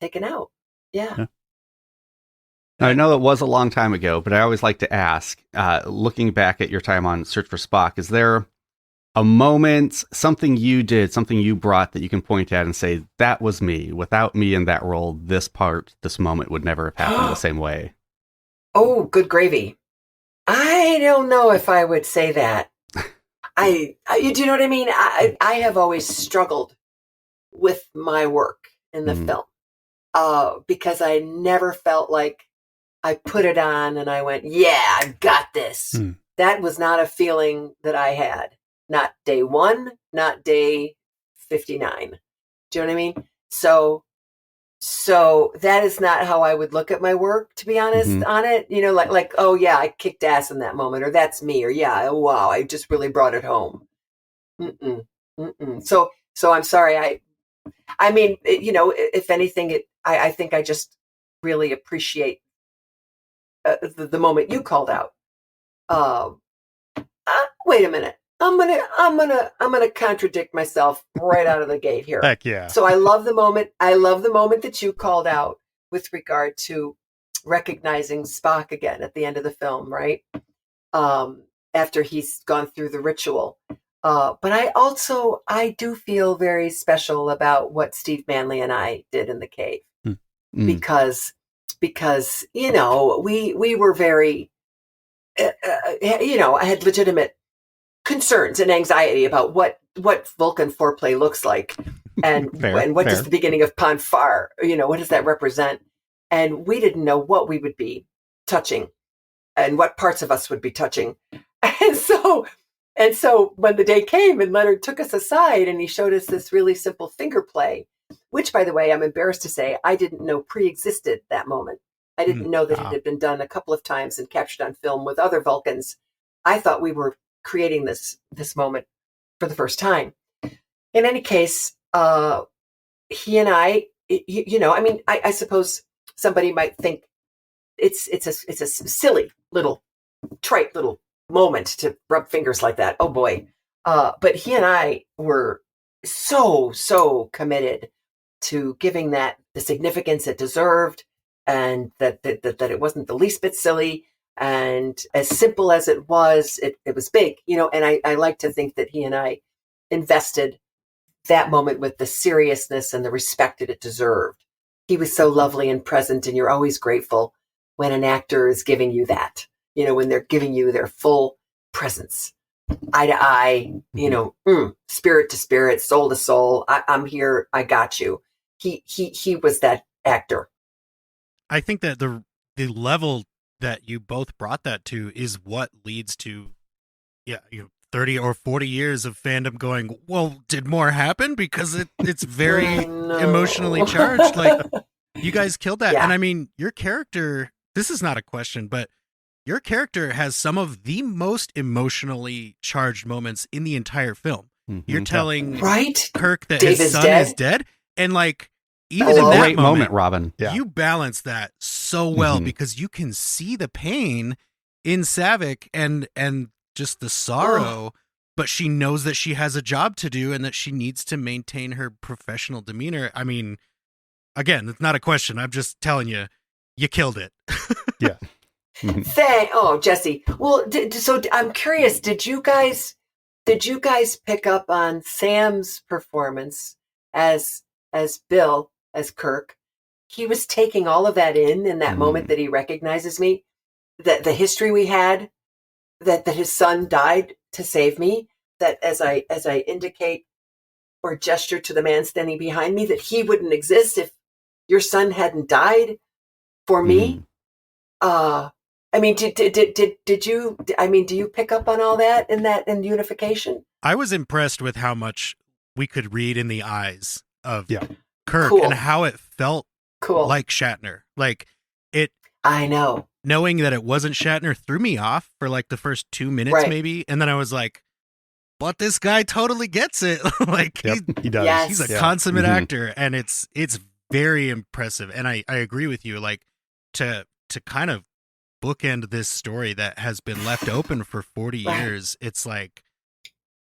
taken out. Yeah. Now, I know it was a long time ago, but I always like to ask, looking back at your time on Search for Spock, is there a moment, something you did, something you brought that you can point at and say, that was me. Without me in that role, this moment would never have happened the same way? Oh, good gravy. I don't know if I would say that. Do you know what I mean? I have always struggled with my work in the film because I never felt like I put it on and I went, yeah, I got this. That was not a feeling that I had. Not day 1, not day 59. Do you know what I mean? So that is not how I would look at my work, to be honest, on it. Like, oh yeah, I kicked ass in that moment, or that's me, or yeah, oh, wow, I just really brought it home. So I'm sorry. I mean, if anything, I think I just really appreciate the moment you called out. Wait a minute. I'm gonna contradict myself right out of the gate here. Heck yeah. So I love the moment that you called out with regard to recognizing Spock again at the end of the film, right? After he's gone through the ritual. But I do feel very special about what Steve Manley and I did in the cave. Because we were very I had legitimate concerns and anxiety about what Vulcan foreplay looks like, and what does the beginning of Pon farr, what does that represent? And we didn't know what we would be touching, and what parts of us would be touching. And so when the day came and Leonard took us aside and he showed us this really simple finger play, which, by the way, I'm embarrassed to say I didn't know pre-existed that moment. I didn't know that it had been done a couple of times and captured on film with other Vulcans. I thought we were creating this moment for the first time. In any case, he and I suppose somebody might think it's a silly little trite little moment to rub fingers like that. Oh boy. But he and I were so committed to giving that the significance it deserved, and that it wasn't the least bit silly. And as simple as it was big, and I like to think that he and I invested that moment with the seriousness and the respect that it deserved. He was so lovely and present, and you're always grateful when an actor is giving you that, when they're giving you their full presence, eye to eye, spirit to spirit, soul to soul. I'm here. I got you. He was that actor. I think that the level that you both brought that to is what leads to 30 or 40 years of fandom going, well, did more happen? Because it's very emotionally charged. Like, you guys killed that. Yeah. And I mean, your character, this is not a question, but your character has some of the most emotionally charged moments in the entire film. You're telling Kirk that his son is dead. And like, even in that great moment, Robin, you balance that so well because you can see the pain in Saavik and just the sorrow, but she knows that she has a job to do and that she needs to maintain her professional demeanor. I mean, again, it's not a question. I'm just telling you, you killed it. Yeah. Jesse. Well, so I'm curious. Did you guys pick up on Sam's performance as Bill, as Kirk? He was taking all of that in that moment that he recognizes me, that the history we had, that his son died to save me, that as I indicate or gesture to the man standing behind me, that he wouldn't exist if your son hadn't died for me. I mean, did you? I mean, do you pick up on all that in unification? I was impressed with how much we could read in the eyes of Yeah. Kirk Cool. and how it felt Cool. like Shatner. Like it, I know. knowing that it wasn't Shatner threw me off for like the first 2 minutes Right. maybe, and then I was like, but this guy totally gets it. Like Yep, he does. Yes. he's a Yeah. consummate Mhm. actor, and it's very impressive. And I agree with you, like to kind of bookend this story that has been left open for 40 Right. years. It's like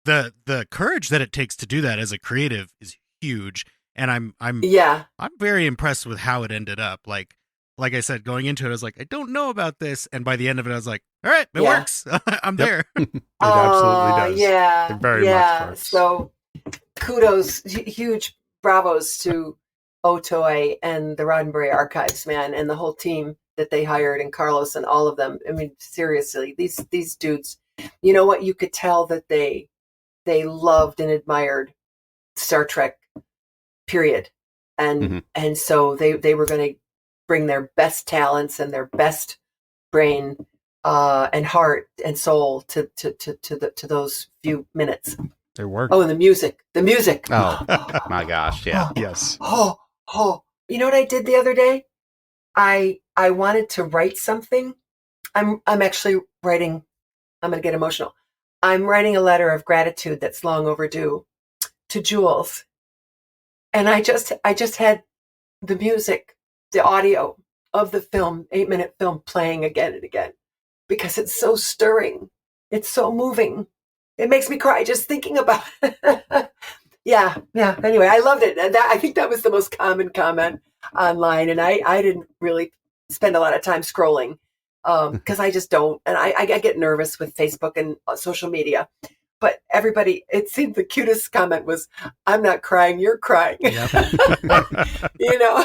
the courage that it takes to do that as a creative is huge, and I'm Yeah. very impressed with how it ended up. Like I said, going into it, I was like, I don't know about this, and by the end of it, I was like, all right, it Yeah. works. I'm Yep. there. It absolutely does. Yeah. It very much works. So kudos, huge bravos to Otoy and the Roddenberry Archives, man, and the whole team that they hired, and Carlos and all of them. I mean, seriously, these dudes, you know what? You could tell that they loved and admired Star Trek, period. And so they were going to bring their best talents and their best brain and heart and soul to those few minutes. It worked. Oh, and the music. Oh, my gosh. Yeah. Yes. Oh, you know what I did the other day? I wanted to write something. I'm actually writing. I'm going to get emotional. I'm writing a letter of gratitude that's long overdue to Jules. And I just had the music, the audio of the film, 8-minute film, playing again and again, because it's so stirring. It's so moving. It makes me cry just thinking about it. Yeah. Anyway, I loved it. And I think that was the most common comment online. And I didn't really spend a lot of time scrolling because I just don't. And I get nervous with Facebook and social media. But everybody, it seemed the cutest comment was, I'm not crying, you're crying. You know?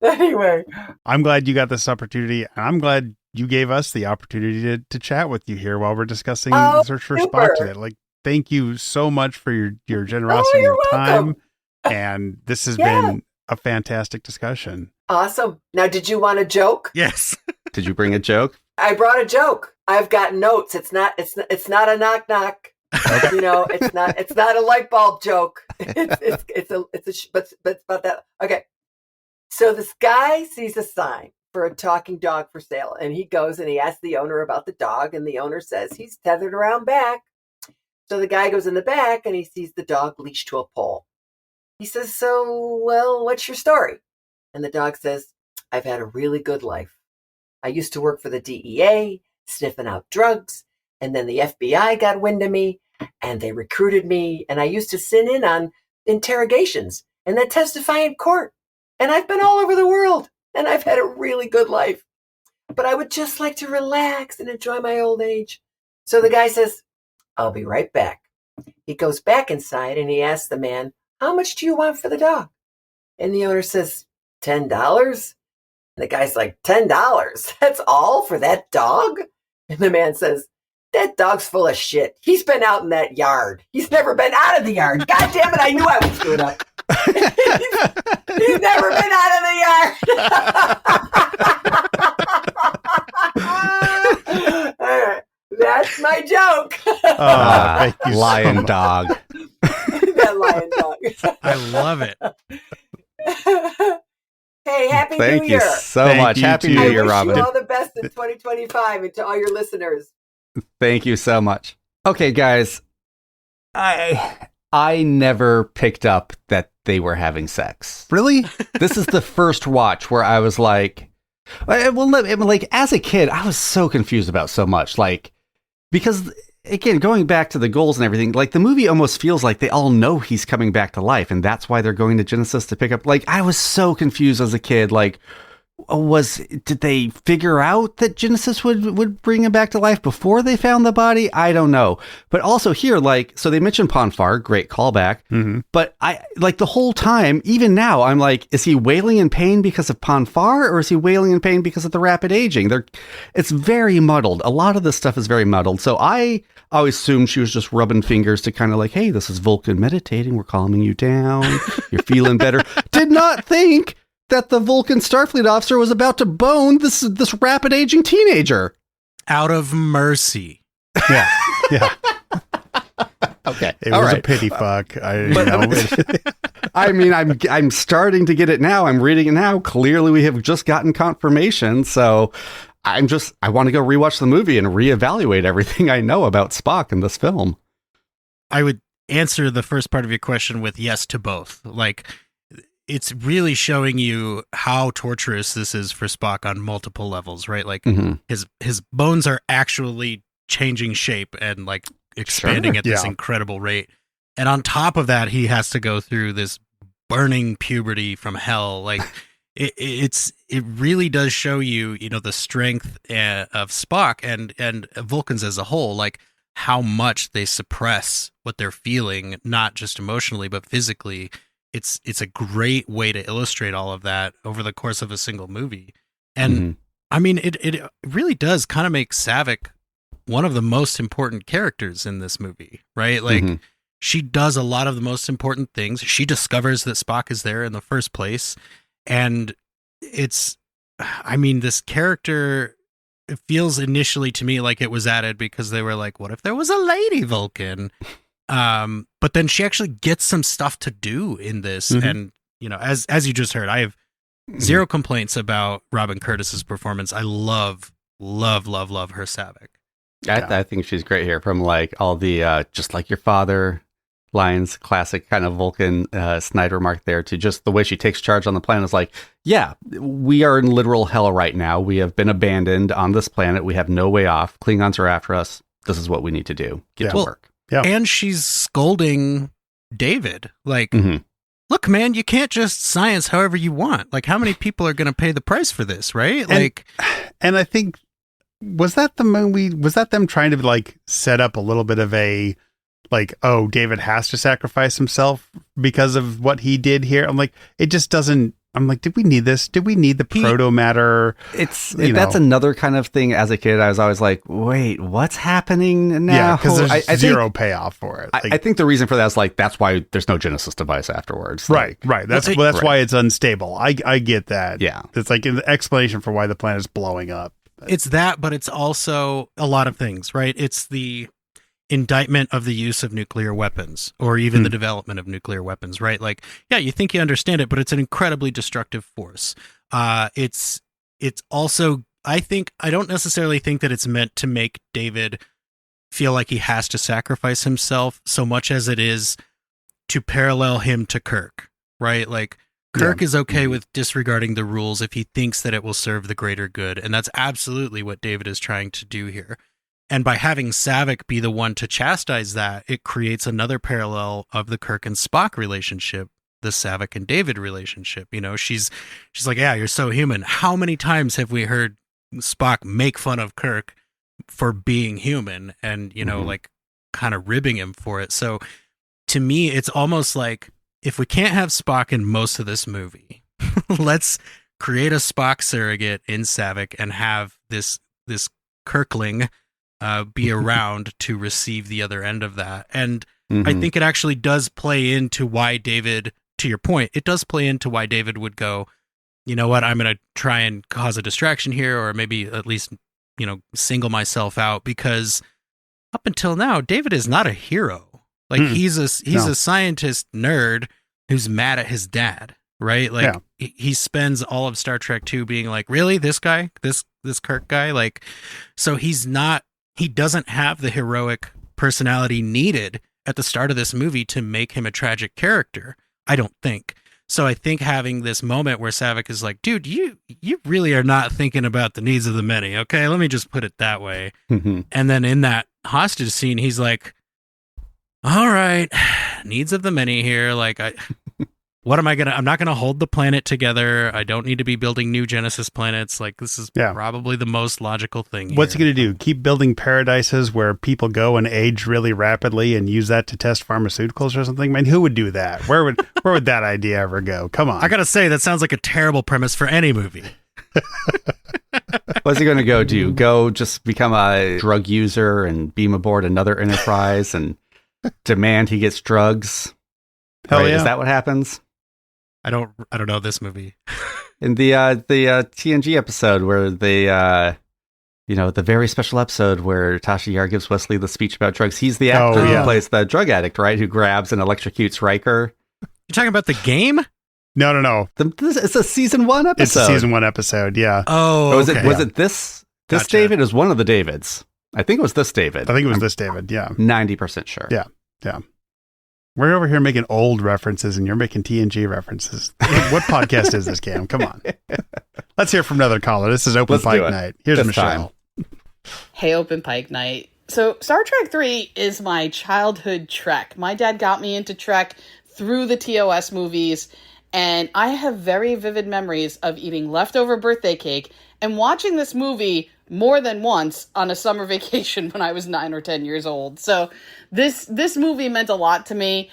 Anyway. I'm glad you got this opportunity. And I'm glad you gave us the opportunity to chat with you here while we're discussing Search for super. Spock today. Like, thank you so much for your generosity you're of time. welcome. And this has Yeah. been a fantastic discussion. Awesome. Now, did you want a joke? Yes. Did you bring a joke? I brought a joke. I've got notes. It's not a knock knock. You know, it's not a light bulb joke. But about that. Okay. So this guy sees a sign for a talking dog for sale, and he goes and he asks the owner about the dog, and the owner says he's tethered around back. So the guy goes in the back and he sees the dog leashed to a pole. He says, "So, well, what's your story?" And the dog says, "I've had a really good life. I used to work for the DEA, sniffing out drugs, and then the FBI got wind of me, and they recruited me, and I used to sit in on interrogations and then testify in court. And I've been all over the world, and I've had a really good life. But I would just like to relax and enjoy my old age." So the guy says, "I'll be right back." He goes back inside, and he asks the man, "How much do you want for the dog?" And the owner says, $10. And the guy's like, $10? That's all for that dog? And the man says, "That dog's full of shit. He's been out in that yard. He's never been out of the yard. God damn it, I knew I would screw it up. He's never been out of the yard." All right. That's my joke. Thank you so Lion much. dog. That lion dog. I love it. Hey, Happy Thank New you Year. so Thank much. you Happy too. New I Year, wish Robin. you all the best in 2025 and to all your listeners. Thank you so much. Okay, guys. I never picked up that they were having sex. Really? This is the first watch where I was like, as a kid, I was so confused about so much. Like, because again, going back to the goals and everything, like the movie almost feels like they all know he's coming back to life, and that's why they're going to Genesis to pick up. Like, I was so confused as a kid. Like, did they figure out that Genesis would bring him back to life before they found the body? I don't know. But also here, like, so they mentioned Ponfar, great callback. Mm-hmm. But I like the whole time, even now, I'm like, is he wailing in pain because of Ponfar, or is he wailing in pain because of the rapid aging? It's very muddled. A lot of this stuff is very muddled. So I always assumed she was just rubbing fingers to kind of like, hey, this is Vulcan meditating. We're calming you down. You're feeling better. Did not think that the Vulcan Starfleet officer was about to bone this rapid aging teenager. Out of mercy. Yeah. Okay. It All was right. a pity fuck. I mean, I'm starting to get it now. I'm reading it now. Clearly, we have just gotten confirmation. So I want to go rewatch the movie and reevaluate everything I know about Spock in this film. I would answer the first part of your question with yes to both. Like, it's really showing you how torturous this is for Spock on multiple levels, right? Like, his bones are actually changing shape and like expanding at this incredible rate. And on top of that, he has to go through this burning puberty from hell. Like, it really does show you, the strength of Spock and Vulcans as a whole, like how much they suppress what they're feeling, not just emotionally, but physically. It's a great way to illustrate all of that over the course of a single movie. And I mean, it really does kind of make Saavik one of the most important characters in this movie, right? Like, she does a lot of the most important things. She discovers that Spock is there in the first place. And this character, it feels initially to me like it was added because they were like, what if there was a lady Vulcan? But then she actually gets some stuff to do in this. And, as you just heard, I have zero complaints about Robin Curtis's performance. I love her Saavik. I think she's great here, from like all the just like your father lines, classic kind of Vulcan snide remark there, to just the way she takes charge on the planet. Is like, yeah, we are in literal hell right now. We have been abandoned on this planet. We have no way off. Klingons are after us. This is what we need to do. Get to work. Yeah. And she's scolding David. Like, look, man, you can't just science however you want. Like, how many people are going to pay the price for this, right? And I think, was that the movie? Was that them trying to like set up a little bit of a like, oh, David has to sacrifice himself because of what he did here? I'm like, it just doesn't. I'm like, did we need this? Did we need the proto matter? That's another kind of thing. As a kid, I was always like, wait, what's happening now? Yeah, because there's zero payoff for it. Like, I think the reason for that is like, that's why there's no Genesis device afterwards. Right. That's why it's unstable. I get that. Yeah. It's like an explanation for why the planet's blowing up. It's that, but it's also a lot of things, right? It's the indictment of the use of nuclear weapons, or even the development of nuclear weapons, right? Like, yeah, you think you understand it, but it's an incredibly destructive force. It's also, I don't necessarily think that it's meant to make David feel like he has to sacrifice himself so much as it is to parallel him to Kirk, right? Like, Kirk is okay with disregarding the rules if he thinks that it will serve the greater good. And that's absolutely what David is trying to do here. And by having Saavik be the one to chastise that, it creates another parallel of the Kirk and Spock relationship, the Saavik and David relationship. She's like, yeah, you're so human. How many times have we heard Spock make fun of Kirk for being human and, like kind of ribbing him for it? So to me, it's almost like, if we can't have Spock in most of this movie, let's create a Spock surrogate in Saavik and have this Kirkling be around to receive the other end of that. And I think it actually does play into why David, to your point, it does play into why David would go, you know what, I'm going to try and cause a distraction here, or maybe at least, single myself out, because up until now, David is not a hero. Like, he's a scientist nerd who's mad at his dad, right? Like, he spends all of Star Trek 2 being like, really, this guy, this Kirk guy? Like, so he doesn't have the heroic personality needed at the start of this movie to make him a tragic character, I don't think. So I think having this moment where Saavik is like, dude, you really are not thinking about the needs of the many, okay? Let me just put it that way. And then in that hostage scene, he's like, all right, needs of the many here. Like, I'm not gonna hold the planet together. I don't need to be building new Genesis planets. Like, this is probably the most logical thing. What's he gonna do? Keep building paradises where people go and age really rapidly and use that to test pharmaceuticals or something? Man, who would do that? Where would that idea ever go? Come on. I gotta say, that sounds like a terrible premise for any movie. What's he going to go do? Go just become a drug user and beam aboard another Enterprise and demand he gets drugs? Hell right? yeah. Is that what happens? I don't know this movie. In the TNG episode where they, the very special episode where Tasha Yar gives Wesley the speech about drugs, he's the actor who plays the drug addict, right? Who grabs and electrocutes Riker. You're talking about the game? No. It's a season 1 episode. It's a season 1 episode, yeah. Oh, Was okay. it this Gotcha. David? It was one of the Davids. I think it was this David. I think it was this David, yeah. 90% sure. Yeah. We're over here making old references, and you're making TNG references. What podcast is this, Cam? Come on. Let's hear from another caller. This is Open Let's Pike do it. Night. Here's This Michelle. Hey, Open Pike Night. So, Star Trek 3 is my childhood Trek. My dad got me into Trek through the TOS movies, and I have very vivid memories of eating leftover birthday cake and watching this movie more than once on a summer vacation when I was 9 or 10 years old. So, this movie meant a lot to me.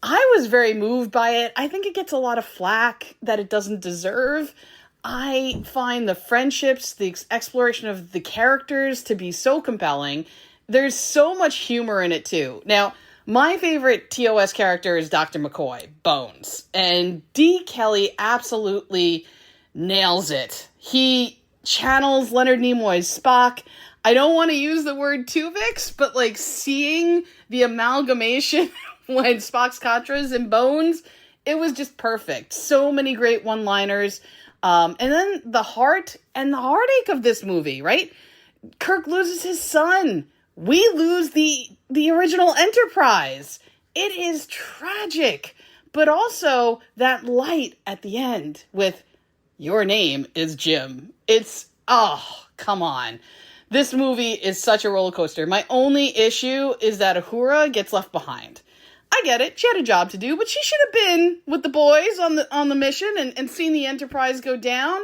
I was very moved by it. I think it gets a lot of flack that it doesn't deserve. I find the friendships, the exploration of the characters to be so compelling. There's so much humor in it, too. Now, my favorite TOS character is Dr. McCoy, Bones. And D. Kelly absolutely nails it. He channels Leonard Nimoy's Spock. I don't want to use the word Tuvix, but like seeing the amalgamation when Spock's Contras and Bones, it was just perfect. So many great one-liners. And then the heart and the heartache of this movie, right? Kirk loses his son. We lose the original Enterprise. It is tragic, but also that light at the end with "Your name is Jim." It's, oh, come on. This movie is such a roller coaster. My only issue is that Uhura gets left behind. I get it. She had a job to do, but she should have been with the boys on the mission and seen the Enterprise go down.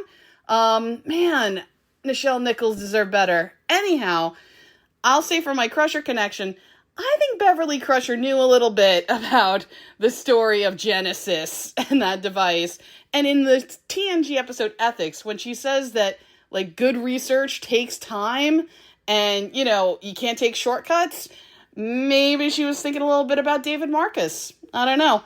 Man, Nichelle Nichols deserved better. Anyhow, I'll say for my Crusher connection, I think Beverly Crusher knew a little bit about the story of Genesis and that device. And in the TNG episode Ethics, when she says that like good research takes time and, you know, you can't take shortcuts, maybe she was thinking a little bit about David Marcus. I don't know.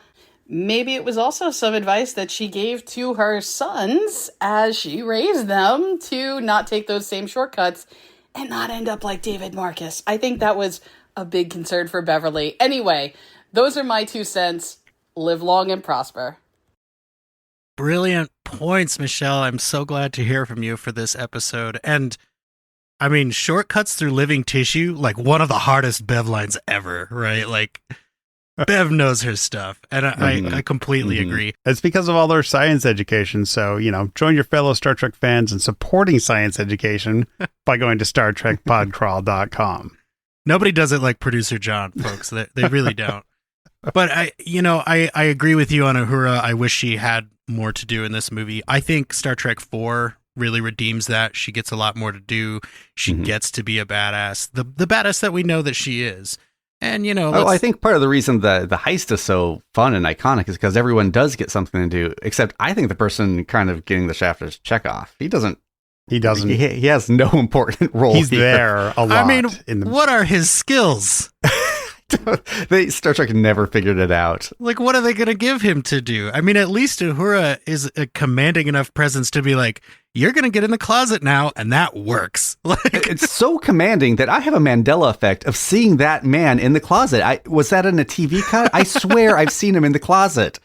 Maybe it was also some advice that she gave to her sons as she raised them to not take those same shortcuts and not end up like David Marcus. I think that was a big concern for Beverly. Anyway, those are my 2 cents. Live long and prosper. Brilliant points, Michelle. I'm so glad to hear from you for this episode. And I mean, shortcuts through living tissue, like one of the hardest Bev lines ever, right? Like Bev knows her stuff. And I completely agree. It's because of all their science education. So, you know, join your fellow Star Trek fans in supporting science education by going to StarTrekPodCrawl.com. Nobody does it like producer John, folks. They really don't. But I agree with you on Uhura. I wish she had more to do in this movie. I think Star Trek 4 really redeems that. She gets a lot more to do. She gets to be a badass, the badass that we know that she is. And, you know, I think part of the reason the heist is so fun and iconic is because everyone does get something to do, except I think the person kind of getting the shaft is Chekhov. He doesn't. He has no important role. He's there a lot. I mean, what are his skills? Star Trek never figured it out. Like, what are they going to give him to do? I mean, at least Uhura is a commanding enough presence to be like, you're going to get in the closet now, and that works. Like, it's so commanding that I have a Mandela effect of seeing that man in the closet. Was that in a TV cut? I swear I've seen him in the closet.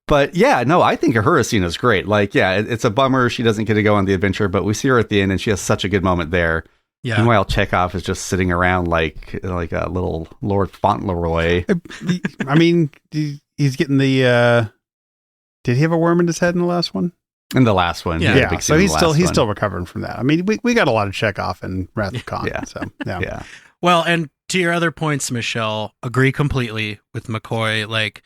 But yeah, no, I think Uhura's scene is great. Like, yeah, it's a bummer she doesn't get to go on the adventure, but we see her at the end, and she has such a good moment there. Yeah. Meanwhile, Chekhov is just sitting around like a little Lord Fauntleroy. I mean, he's getting the. Did he have a worm in his head in the last one? In the last one, yeah. So he's still recovering from that. I mean, we got a lot of Chekhov in Wrath of Khan. Yeah. So yeah. Well, and to your other points, Michelle, agree completely with McCoy. Like,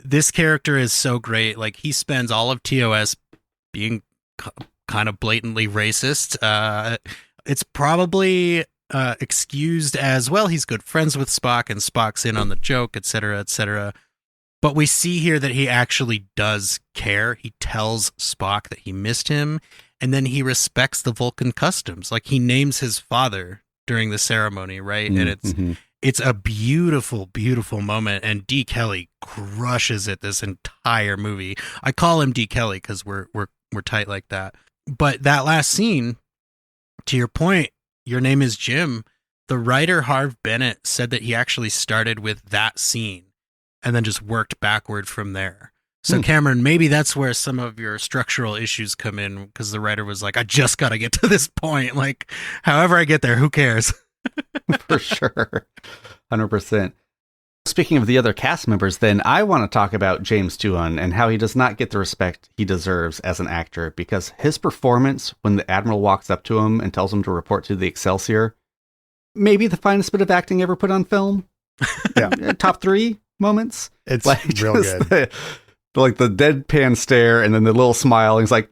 this character is so great. Like, he spends all of TOS being kind of blatantly racist. It's probably excused as, well, he's good friends with Spock and Spock's in on the joke, etc., etc. But we see here that he actually does care. He tells Spock that he missed him, and then he respects the Vulcan customs. Like, he names his father during the ceremony, right? And it's a beautiful, beautiful moment, and D. Kelly crushes it this entire movie. I call him D. Kelly because we're tight like that. But that last scene, to your point, Your Name is Jim, the writer Harv Bennett said that he actually started with that scene and then just worked backward from there. So Cameron, maybe that's where some of your structural issues come in, because the writer was like, I just got to get to this point. Like, however I get there, who cares? For sure. 100%. Speaking of the other cast members, then I want to talk about James Doohan and how he does not get the respect he deserves as an actor, because his performance when the Admiral walks up to him and tells him to report to the Excelsior, maybe the finest bit of acting ever put on film. Yeah. Top 3 moments. It's like, real good. Like the deadpan stare and then the little smile. And he's like,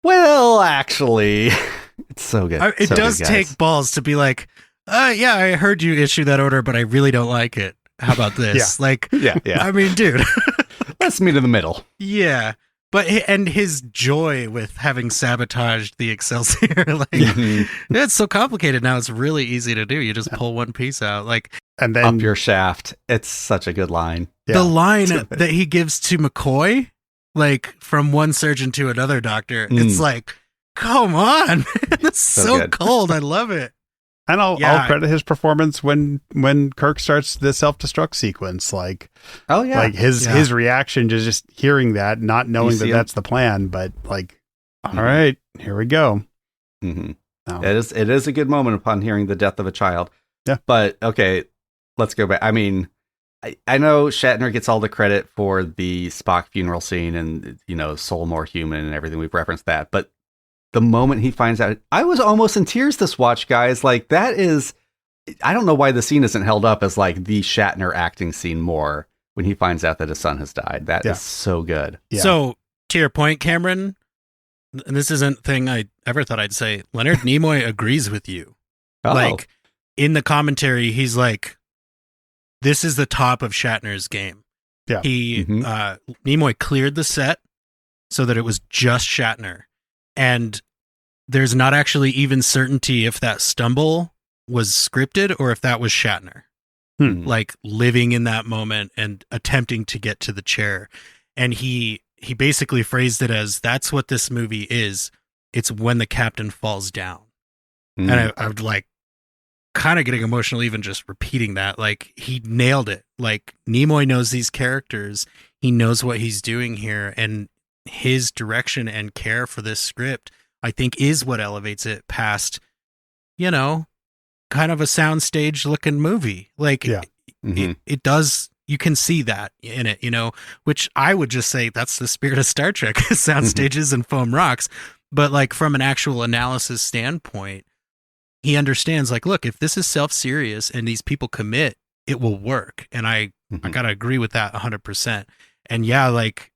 well, actually, it's so good. It So does good, take balls to be like, yeah, I heard you issue that order, but I really don't like it. How about this? Like, Yeah. I mean, dude. Let's meet in the middle. Yeah. But and his joy with having sabotaged the Excelsior, like it's so complicated now. It's really easy to do. You just pull one piece out, like, And then Up your shaft. It's such a good line. the line that he gives to McCoy, like from one surgeon to another doctor. It's like, come on, man. That's so good. cold. I love it. And I'll Yeah. credit his performance when Kirk starts the self-destruct sequence. Like, Oh, yeah. like his reaction to just hearing that, not knowing that see that's the plan, but like, all right, here we go. Mhm. Oh. It is a good moment upon hearing the death of a child. Yeah. But, okay, let's go back. I mean, I know Shatner gets all the credit for the Spock funeral scene and, Soul More Human and everything. We've referenced that. But the moment he finds out, I was almost in tears this watch, guys. Like, that is, I don't know why the scene isn't held up as like the Shatner acting scene more when he finds out that his son has died. That is so good. Yeah. So, to your point, Cameron, and this isn't a thing I ever thought I'd say, Leonard Nimoy agrees with you. Oh. Like, in the commentary, he's like, this is the top of Shatner's game. Yeah. He, Nimoy cleared the set so that it was just Shatner. And there's not actually even certainty if that stumble was scripted or if that was Shatner. Like living in that moment and attempting to get to the chair. And he basically phrased it as, that's what this movie is. It's when the captain falls down. And I would like kind of getting emotional even just repeating that. Like, he nailed it. Like, Nimoy knows these characters. He knows what he's doing here. And his direction and care for this script, I think, is what elevates it past, kind of a soundstage looking movie. Like, it does, you can see that in it, which I would just say that's the spirit of Star Trek, soundstages and foam rocks. But like, from an actual analysis standpoint, he understands, like, look, if this is self-serious and these people commit, it will work. And I gotta agree with that 100%. And yeah, like,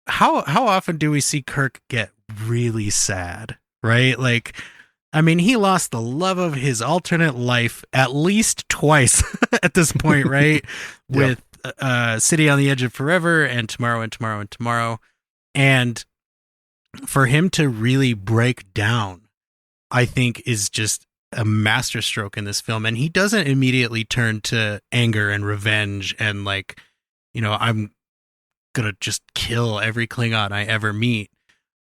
how often do we see Kirk get really sad, right? Like, I mean, he lost the love of his alternate life at least twice at this point, right? With City on the Edge of Forever and Tomorrow and Tomorrow and Tomorrow. And for him to really break down, I think, is just a masterstroke in this film. And he doesn't immediately turn to anger and revenge and like, I'm gonna just kill every Klingon I ever meet.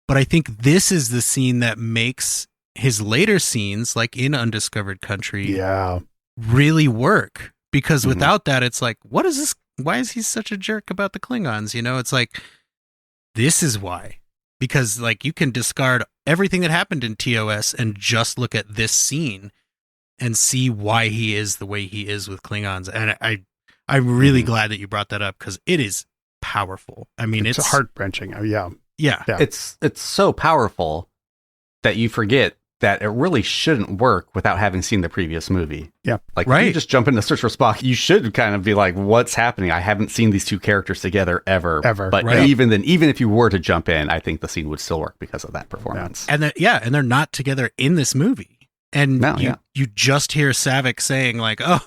But I think this is the scene that makes his later scenes, like in Undiscovered Country, really work. Because without that, it's like, what is this? Why is he such a jerk about the Klingons? It's like, this is why. Because like, you can discard everything that happened in TOS and just look at this scene and see why he is the way he is with Klingons. And I'm really glad that you brought that up, because it is powerful. I mean, it's heart-wrenching. Yeah. It's so powerful that you forget that it really shouldn't work without having seen the previous movie. Yeah. Like, if you just jump into Search for Spock, you should kind of be like, what's happening? I haven't seen these two characters together ever. But even then, even if you were to jump in, I think the scene would still work because of that performance. And and they're not together in this movie. And you just hear Savick saying like, oh,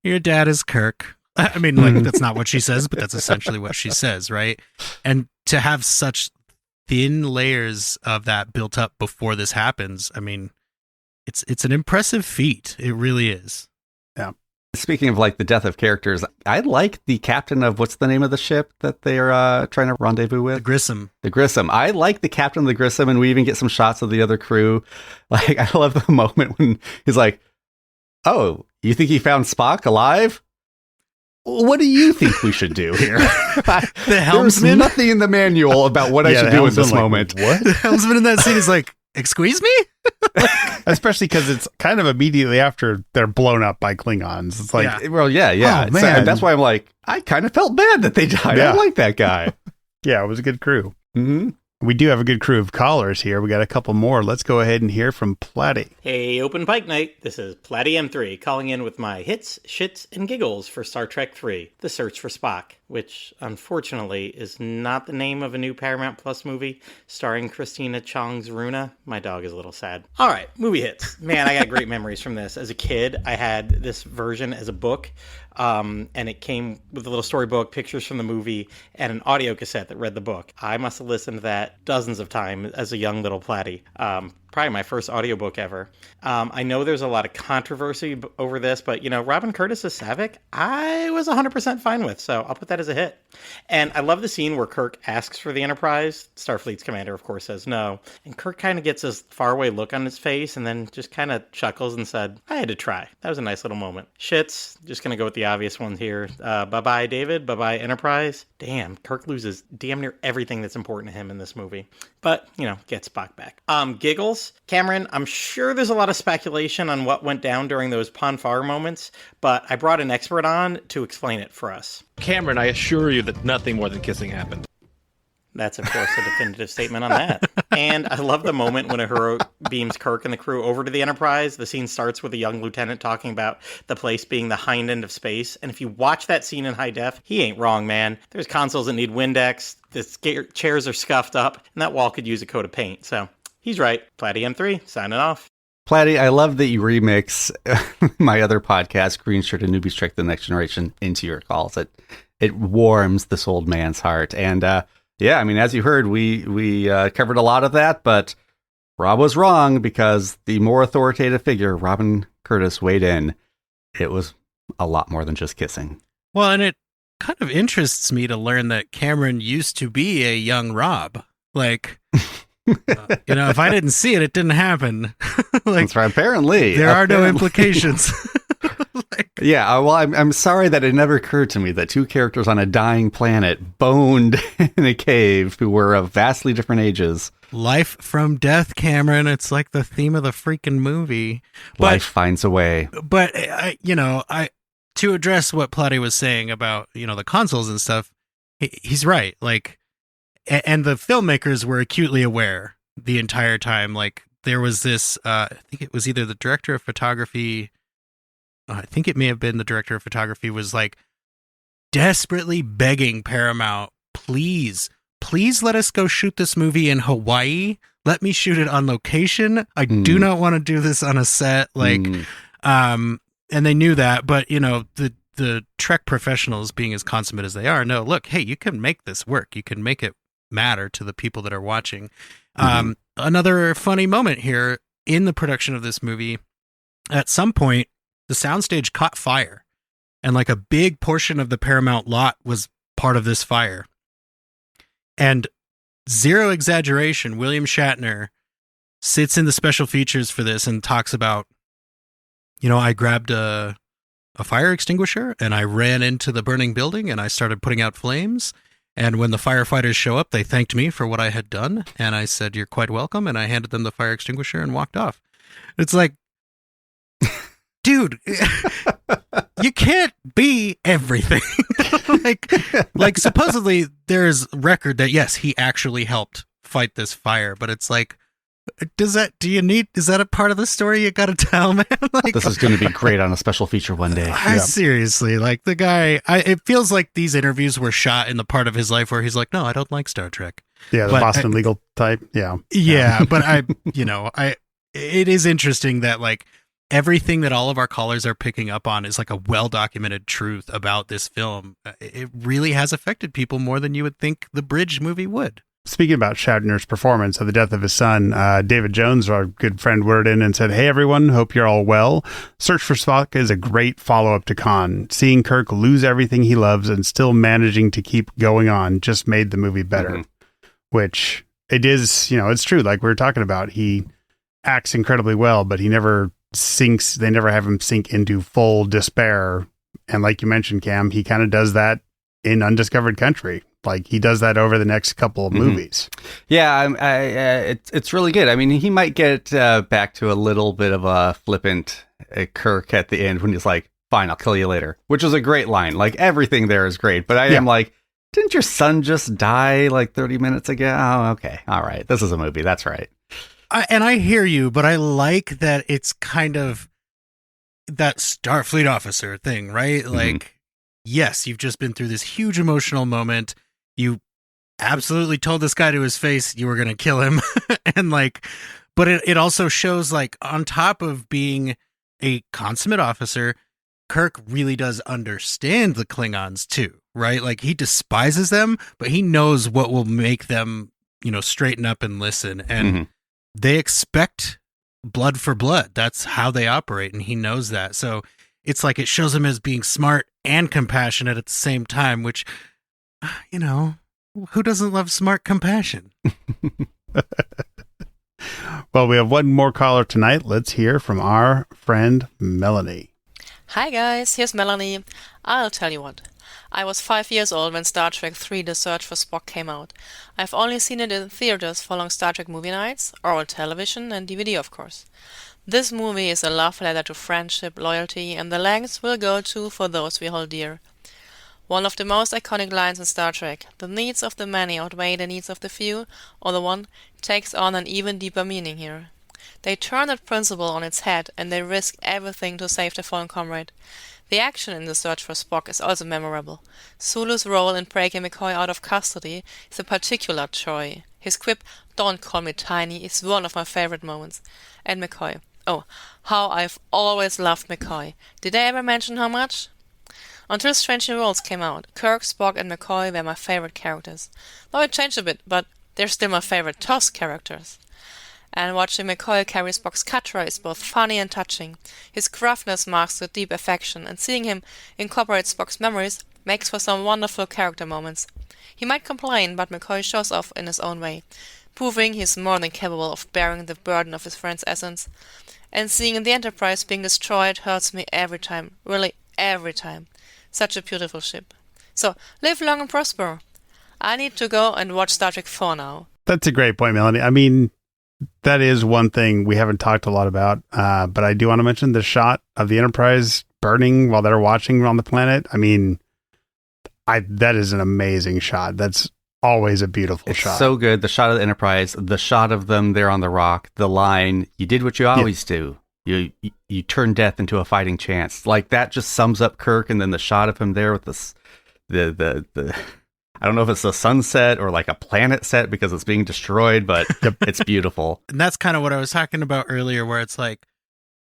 your dad is Kirk. I mean, like, that's not what she says, but that's essentially what she says, right? And to have such thin layers of that built up before this happens, I mean, it's an impressive feat. It really is. Yeah. Speaking of like the death of characters, I like the captain of, what's the name of the ship that they're trying to rendezvous with? The Grissom. The Grissom. I like the captain of the Grissom, and we even get some shots of the other crew. Like, I love the moment when he's like, oh, you think he found Spock alive? what do you think we should do here? The There's helmsman? nothing in the manual about what I Yeah, should the do in this helmsman, like, moment. what? The helmsman in that scene is like, excuse me? Especially because it's kind of immediately after they're blown up by Klingons. It's like, Yeah. Well, yeah. Oh, man. And that's why I'm like, I kind of felt bad that they died. Yeah. I like that guy. yeah, it was a good crew. Mm-hmm. We do have a good crew of callers here. We got a couple more. Let's go ahead and hear from Platty. Hey, Open Pike Night. This is Platty M3 calling in with my hits, shits, and giggles for Star Trek 3, The Search for Spock, which unfortunately is not the name of a new Paramount Plus movie starring Christina Chong's Runa. My dog is a little sad. All right, movie hits. Man, I got great memories from this. As a kid, I had this version as a book. And it came with a little storybook, pictures from the movie, and an audio cassette that read the book. I must have listened to that dozens of times as a young little Platty. Probably my first audiobook ever. I know there's a lot of controversy over this, but, Robin Curtis as Saavik, I was 100% fine with, so I'll put that as a hit. And I love the scene where Kirk asks for the Enterprise. Starfleet's commander, of course, says no. And Kirk kind of gets this faraway look on his face and then just kind of chuckles and said, I had to try. That was a nice little moment. Shits, just going to go with the obvious ones here. Bye-bye, David. Bye-bye, Enterprise. Damn, Kirk loses damn near everything that's important to him in this movie. But, get Spock back. Giggles. Cameron, I'm sure there's a lot of speculation on what went down during those Ponfar moments, but I brought an expert on to explain it for us. Cameron, I assure you that nothing more than kissing happened. That's, of course, a definitive statement on that. And I love the moment when Uhura beams Kirk and the crew over to the Enterprise. The scene starts with a young lieutenant talking about the place being the hind end of space. And if you watch that scene in high def, he ain't wrong, man. There's consoles that need Windex, the chairs are scuffed up, and that wall could use a coat of paint. So he's right. Platty M3, signing off. Platty, I love that you remix my other podcast, Green Shirt and Newbies Trek the Next Generation, into your calls. It warms this old man's heart. And yeah, I mean, as you heard, we covered a lot of that, but Rob was wrong because the more authoritative figure, Robin Curtis, weighed in. It was a lot more than just kissing. Well, and it kind of interests me to learn that Cameron used to be a young Rob. Like, if I didn't see it, it didn't happen. That's right. Apparently. There are no implications. Yeah, well, I'm sorry that it never occurred to me that two characters on a dying planet boned in a cave who were of vastly different ages. Life from death, Cameron. It's like the theme of the freaking movie. Life finds a way. But, to address what Platty was saying about, the consoles and stuff, he's right. Like, and the filmmakers were acutely aware the entire time. Like, there was this, I think it was either the director of photography, I think it may have been the director of photography, was like desperately begging Paramount, please let us go shoot this movie in Hawaii. Let me shoot it on location. I do not want to do this on a set. And they knew that, but the Trek professionals, being as consummate as they are, no, look, hey, you can make this work. You can make it matter to the people that are watching. Another funny moment here in the production of this movie, at some point, the soundstage caught fire, and like a big portion of the Paramount lot was part of this fire. And zero exaggeration, William Shatner sits in the special features for this and talks about, I grabbed a fire extinguisher and I ran into the burning building and I started putting out flames. And when the firefighters show up, they thanked me for what I had done. And I said, you're quite welcome. And I handed them the fire extinguisher and walked off. It's like, dude, you can't be everything. like supposedly there's record that, yes, he actually helped fight this fire. But it's like, is that a part of the story you got to tell, man? Like, this is going to be great on a special feature one day. Seriously, like the guy, it feels like these interviews were shot in the part of his life where he's like, no, I don't like Star Trek. Yeah, the Boston legal type. Yeah. Yeah, but it is interesting that like everything that all of our callers are picking up on is like a well-documented truth about this film. It really has affected people more than you would think the Bridge movie would. Speaking about Shatner's performance of the death of his son, David Jones, our good friend, worded in and said, "Hey everyone, hope you're all well. Search for Spock is a great follow-up to Khan. Seeing Kirk lose everything he loves and still managing to keep going on just made the movie better." Which it is, it's true. Like we were talking about, he acts incredibly well, but he never sinks. They never have him sink into full despair And like you mentioned, Cam, he kind of does that in Undiscovered Country. Like he does that over the next couple of movies. Yeah, it's really good. I mean, he might get back to a little bit of a flippant Kirk at the end when he's like, "Fine, I'll kill you later," which was a great line. Like everything there is great. But I am like, didn't your son just die like 30 minutes ago? Oh, okay. All right. This is a movie. That's right. And I hear you, but I like that it's kind of that Starfleet officer thing, right? Like, yes, you've just been through this huge emotional moment. You absolutely told this guy to his face you were going to kill him. And like, but it also shows like on top of being a consummate officer, Kirk really does understand the Klingons too, right? Like he despises them, but he knows what will make them, straighten up and listen. And they expect blood for blood. That's how they operate. And he knows that. So it's like it shows him as being smart and compassionate at the same time, which, who doesn't love smart compassion? Well, we have one more caller tonight. Let's hear from our friend Melanie. Hi guys, here's Melanie. I'll tell you what. I was 5 years old when Star Trek 3 The Search for Spock came out. I've only seen it in theaters following Star Trek movie nights, or on television and DVD of course. This movie is a love letter to friendship, loyalty, and the lengths we'll go to for those we hold dear. One of the most iconic lines in Star Trek, "The needs of the many outweigh the needs of the few," or the one, takes on an even deeper meaning here. They turn that principle on its head, and they risk everything to save their fallen comrade. The action in The Search for Spock is also memorable. Sulu's role in breaking McCoy out of custody is a particular joy. His quip, "Don't call me tiny," is one of my favorite moments. And McCoy. Oh, how I've always loved McCoy. Did I ever mention how much? Until Strange New Worlds came out, Kirk, Spock, and McCoy were my favorite characters. Now it changed a bit, but they're still my favorite TOS characters. And watching McCoy carry Spock's katra is both funny and touching. His gruffness marks with deep affection, and seeing him incorporate Spock's memories makes for some wonderful character moments. He might complain, but McCoy shows off in his own way, proving he's more than capable of bearing the burden of his friend's essence. And seeing the Enterprise being destroyed hurts me every time, really every time. Such a beautiful ship. So, live long and prosper. I need to go and watch Star Trek 4 now. That's a great point, Melanie. I mean, that is one thing we haven't talked a lot about, but I do want to mention the shot of the Enterprise burning while they're watching on the planet. I mean, that is an amazing shot. That's always a beautiful shot. It's so good. The shot of the Enterprise, the shot of them there on the rock, the line, "You did what you always do. You turn death into a fighting chance." Like that just sums up Kirk, and then the shot of him there with the I don't know if it's a sunset or like a planet set because it's being destroyed, but it's beautiful. And that's kind of what I was talking about earlier, where it's like,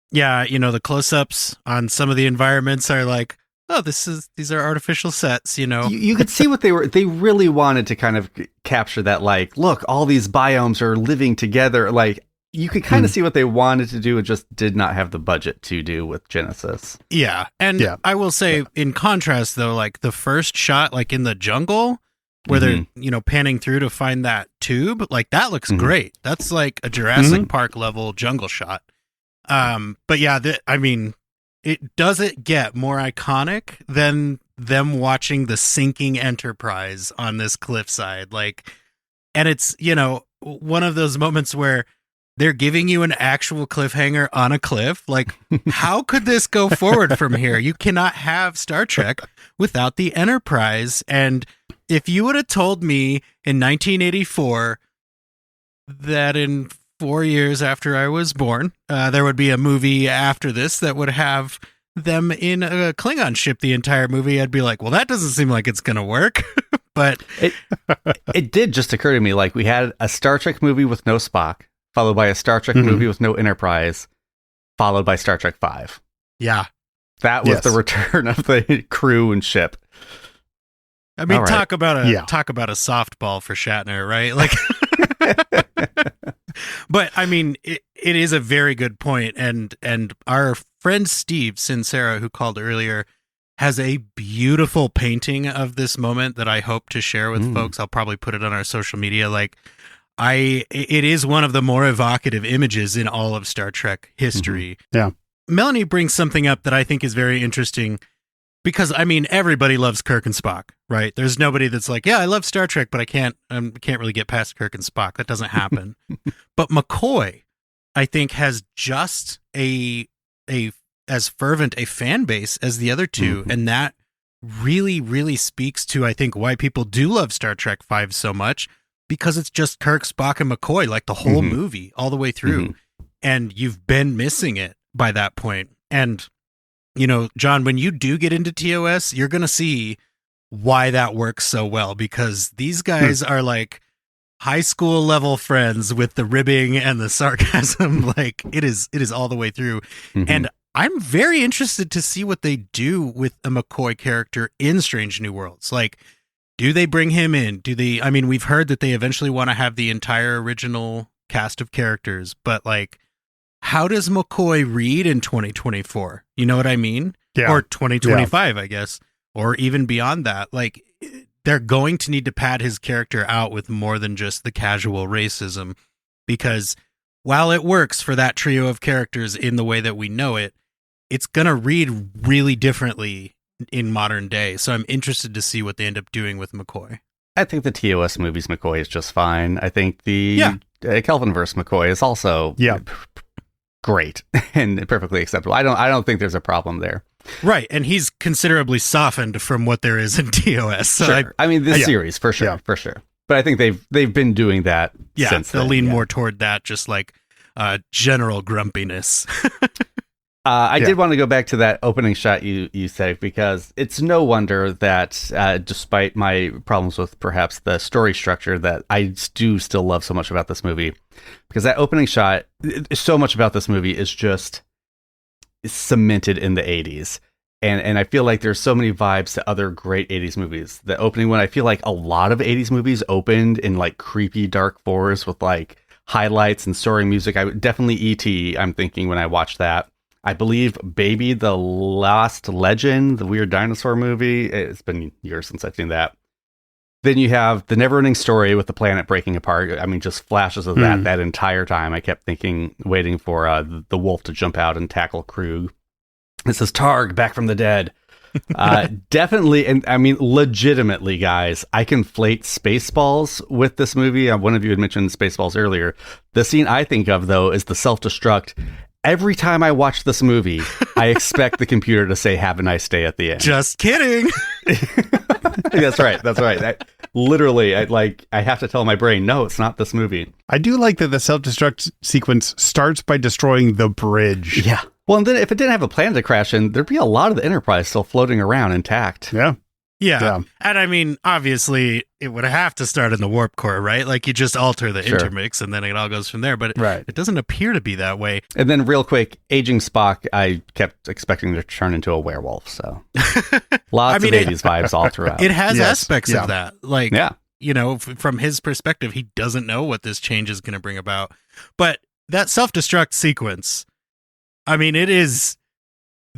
yeah, the close-ups on some of the environments are like, oh, these are artificial sets, You could see what they really wanted to kind of capture that, like, look, all these biomes are living together. Like, you could kind of see what they wanted to do and just did not have the budget to do with Genesis. Yeah. And I will say, in contrast, though, like the first shot, like in the jungle, where they're, panning through to find that tube, like that looks great. That's like a Jurassic Park level jungle shot. But yeah, it doesn't get more iconic than them watching the sinking Enterprise on this cliffside. Like, and it's, one of those moments where they're giving you an actual cliffhanger on a cliff. Like, how could this go forward from here? You cannot have Star Trek without the Enterprise. And if you would have told me in 1984 that in 4 years after I was born, there would be a movie after this that would have them in a Klingon ship the entire movie, I'd be like, well, that doesn't seem like it's going to work. But it did just occur to me, like, we had a Star Trek movie with no Spock, followed by a Star Trek movie with no Enterprise, followed by Star Trek 5. Yeah. That was the return of the crew and ship. I mean, talk about a softball for Shatner, right? Like, but I mean, it is a very good point. And our friend Steve Sincera, who called earlier, has a beautiful painting of this moment that I hope to share with folks. I'll probably put it on our social media. Like, it is one of the more evocative images in all of Star Trek history. Yeah. Melanie brings something up that I think is very interesting. Because I mean, everybody loves Kirk and Spock, right? There's nobody that's like, yeah, I love Star Trek, but I can't really get past Kirk and Spock. That doesn't happen. But McCoy, I think, has just a as fervent a fan base as the other two, and that really, really speaks to, I think, why people do love Star Trek V so much, because it's just Kirk, Spock, and McCoy, like the whole movie all the way through, and you've been missing it by that point. And you know, John, when you do get into TOS, you're going to see why that works so well, because these guys are like high school level friends with the ribbing and the sarcasm. Like it is all the way through. And I'm very interested to see what they do with a McCoy character in Strange New Worlds. Like, do they bring him in? I mean, we've heard that they eventually want to have the entire original cast of characters, but like, how does McCoy read in 2024? You know what I mean? Yeah. Or 2025, I guess, or even beyond that. Like, they're going to need to pad his character out with more than just the casual racism, because while it works for that trio of characters in the way that we know it, it's going to read really differently in modern day. So I'm interested to see what they end up doing with McCoy. I think the TOS movies McCoy is just fine. I think the Kelvinverse McCoy is also great and perfectly acceptable. I don't think there's a problem there. Right, and he's considerably softened from what there is in TOS. So sure. I mean, this series for sure. But I think they've been doing that since they'll then, lean more toward that, just like general grumpiness. I did want to go back to that opening shot you said, because it's no wonder that despite my problems with perhaps the story structure, that I do still love so much about this movie, because that opening shot, so much about this movie is just cemented in the 80s. And I feel like there's so many vibes to other great 80s movies. The opening one, I feel like a lot of 80s movies opened in like creepy dark forests with like highlights and soaring music. I would definitely E.T., I'm thinking when I watched that. I believe Baby the Lost Legend, the weird dinosaur movie. It's been years since I've seen that. Then you have The Neverending Story with the planet breaking apart. I mean, just flashes of that entire time. I kept waiting for the wolf to jump out and tackle Krug. This is Targ, back from the dead. Definitely, and I mean, legitimately, guys, I conflate Spaceballs with this movie. One of you had mentioned Spaceballs earlier. The scene I think of, though, is the self-destruct. Every time I watch this movie, I expect the computer to say, "Have a nice day" at the end. Just kidding. That's right. I have to tell my brain, no, it's not this movie. I do like that the self-destruct sequence starts by destroying the bridge. Yeah. Well, and then if it didn't have a planet to crash in, there'd be a lot of the Enterprise still floating around intact. Yeah. And I mean, obviously, it would have to start in the warp core, right? Like, you just alter the intermix and then it all goes from there. But it doesn't appear to be that way. And then real quick, aging Spock, I kept expecting to turn into a werewolf. So lots of 80s vibes all throughout. It has aspects of that. Like, you know, from his perspective, he doesn't know what this change is going to bring about. But that self-destruct sequence, I mean, it is...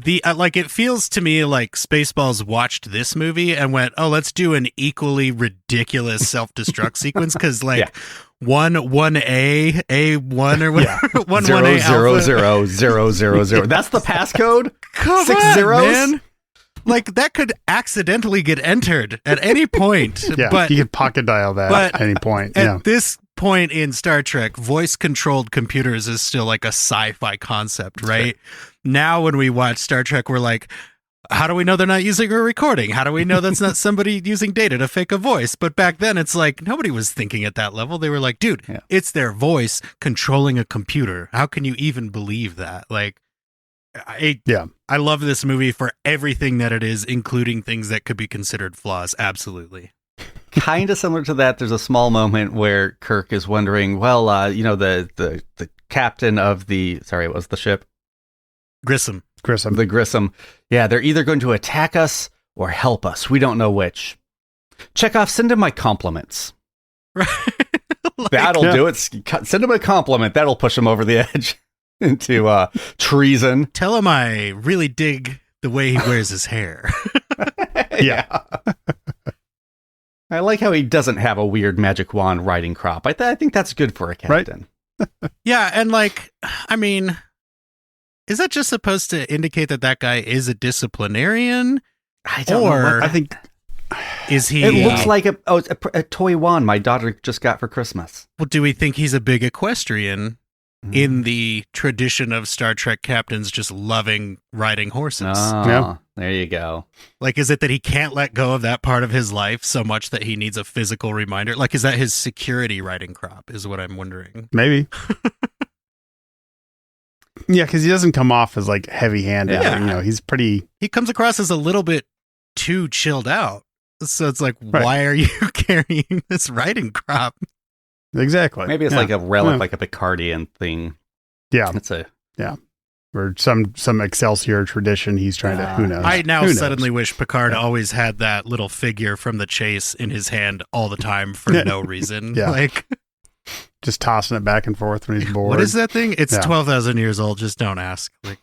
it feels to me like Spaceballs watched this movie and went, oh, let's do an equally ridiculous self-destruct sequence, because like 1A, A1 or whatever, 1A 0000000. That's the passcode? Come 6 on, zeros? man. Like, that could accidentally get entered at any point. But you could pocket dial that at any point. At this point in Star Trek, voice-controlled computers is still like a sci-fi concept, right? Now when we watch Star Trek, we're like, how do we know they're not using a recording? How do we know that's not somebody using data to fake a voice? But back then, it's like, nobody was thinking at that level. They were like, dude, it's their voice controlling a computer. How can you even believe that? Like, I love this movie for everything that it is, including things that could be considered flaws. Absolutely. Kind of similar to that, there's a small moment where Kirk is wondering, well, you know, the captain of what was the ship? Grissom. The Grissom. Yeah, they're either going to attack us or help us. We don't know which. Chekhov, send him my compliments. That'll do it. Send him a compliment. That'll push him over the edge into treason. Tell him I really dig the way he wears his hair. Yeah. I like how he doesn't have a weird magic wand riding crop. I think that's good for a captain. Right? Yeah, and like, I mean, is that just supposed to indicate that guy is a disciplinarian? I don't know. Or I think is he? it looks like a toy wand my daughter just got for Christmas. Well, do we think he's a big equestrian in the tradition of Star Trek captains just loving riding horses? Oh, there you go. Like, is it that he can't let go of that part of his life so much that he needs a physical reminder? Like, is that his security riding crop is what I'm wondering. Maybe. Yeah, because he doesn't come off as like heavy-handed. Yeah. You know, he's pretty. He comes across as a little bit too chilled out. So it's like, why are you carrying this riding crop? Exactly. Maybe it's like a relic, like a Picardian thing. Yeah. It's or some Excelsior tradition he's trying to, who knows? I now Who knows? suddenly wish Picard always had that little figure from the chase in his hand all the time for no reason. Yeah. Like, just tossing it back and forth when he's bored. what is that thing? It's Yeah. 12,000 years old. Just don't ask. Like,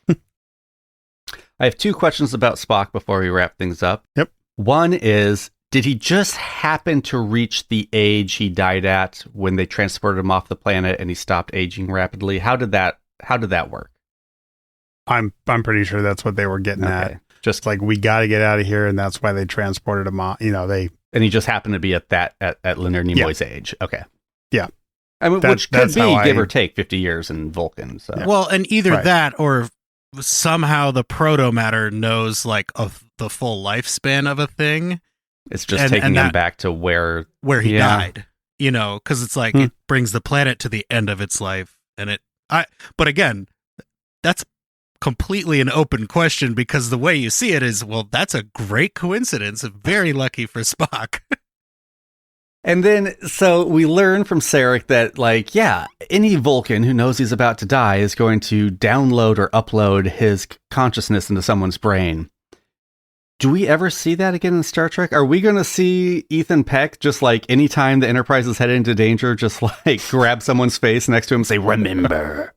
I have 2 questions about Spock before we wrap things up. Yep. One is, did he just happen to reach the age he died at when they transported him off the planet and he stopped aging rapidly? How did that work? I'm pretty sure that's what they were getting at. Just like, we got to get out of here, and that's why they transported him on. You know, and he just happened to be at Leonard Nimoy's age. Okay. Yeah. I mean, which could be give or take 50 years in Vulcan. So. well, and either that or somehow the proto matter knows like of the full lifespan of a thing. It's just taking him back to where he died, you know, because it's like it brings the planet to the end of its life. And but again, that's completely an open question because the way you see it is, well, that's a great coincidence. Very lucky for Spock. And then, so we learn from Sarek that, like, any Vulcan who knows he's about to die is going to download or upload his consciousness into someone's brain. Do we ever see that again in Star Trek? Are we going to see Ethan Peck just like anytime the Enterprise is headed into danger, just like grab someone's face next to him and say, remember?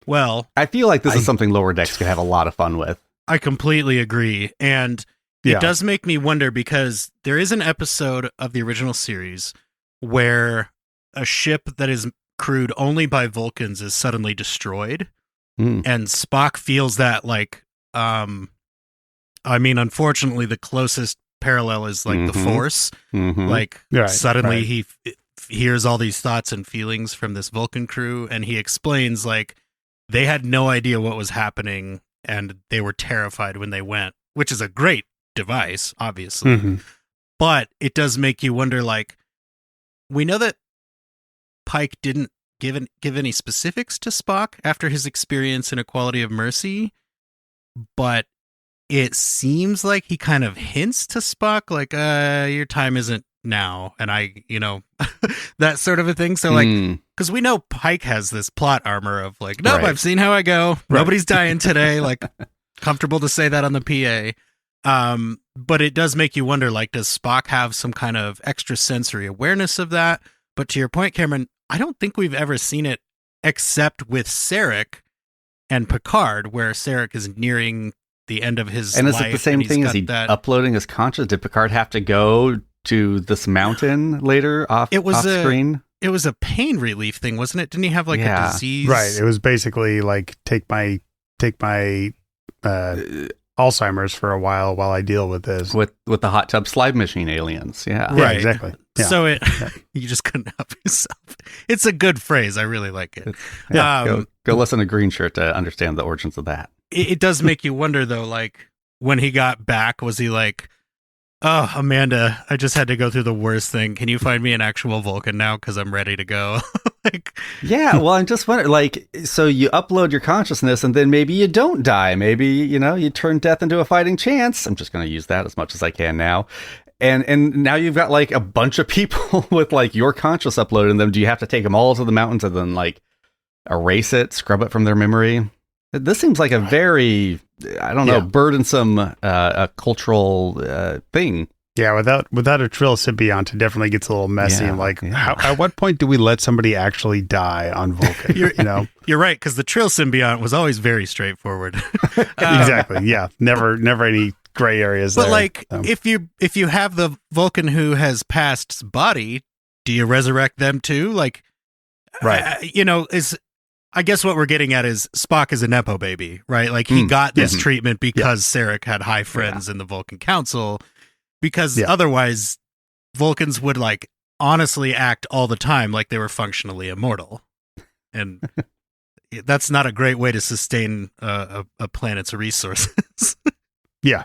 Well, I feel like this is something Lower Decks could have a lot of fun with. I completely agree. And it does make me wonder because there is an episode of the original series where a ship that is crewed only by Vulcans is suddenly destroyed. And Spock feels that like, I mean, unfortunately, the closest parallel is like the Force. Like suddenly he hears all these thoughts and feelings from this Vulcan crew, and he explains like they had no idea what was happening, and they were terrified when they went, which is a great device, obviously. But it does make you wonder. Like, we know that Pike didn't give any specifics to Spock after his experience in A Quality of Mercy, but it seems like he kind of hints to Spock, like, your time isn't now. And that sort of a thing. So, like, because we know Pike has this plot armor of, like, nope, I've seen how I go. Nobody's dying today. Like, comfortable to say that on the PA. But it does make you wonder, like, does Spock have some kind of extrasensory awareness of that? But to your point, Cameron, I don't think we've ever seen it except with Sarek and Picard, where Sarek is nearing the end of his life. And is it the same thing? Is he uploading his conscious? Did Picard have to go to this mountain later off screen? It was a pain relief thing, wasn't it? Didn't he have like a disease? Right. It was basically like take my Alzheimer's for a while I deal with this. With the hot tub slide machine aliens. Yeah. Right. Exactly. Yeah. So you just couldn't help yourself. It's a good phrase. I really like it. Go listen to Green Shirt to understand the origins of that. It does make you wonder, though, like, when he got back, was he like, oh, Amanda, I just had to go through the worst thing. Can you find me an actual Vulcan now? Because I'm ready to go. Yeah, well, I'm just wondering, like, so you upload your consciousness and then maybe you don't die. Maybe, you turn death into a fighting chance. I'm just going to use that as much as I can now. And now you've got, like, a bunch of people with, like, your conscious uploaded in them. Do you have to take them all to the mountains and then, like, erase it, scrub it from their memory? This seems like a very, I don't know, burdensome cultural thing. Yeah, without a Trill symbiont, it definitely gets a little messy. And like, at what point do we let somebody actually die on Vulcan? You're right, because the Trill symbiont was always very straightforward. Exactly. Yeah, never any gray areas. But there. like, if you have the Vulcan who has passed body, do you resurrect them too? Like, right? I guess what we're getting at is Spock is a Nepo baby, right? Like he got this treatment because Sarek had high friends in the Vulcan Council, because otherwise Vulcans would like honestly act all the time like they were functionally immortal. And that's not a great way to sustain a planet's resources. Yeah.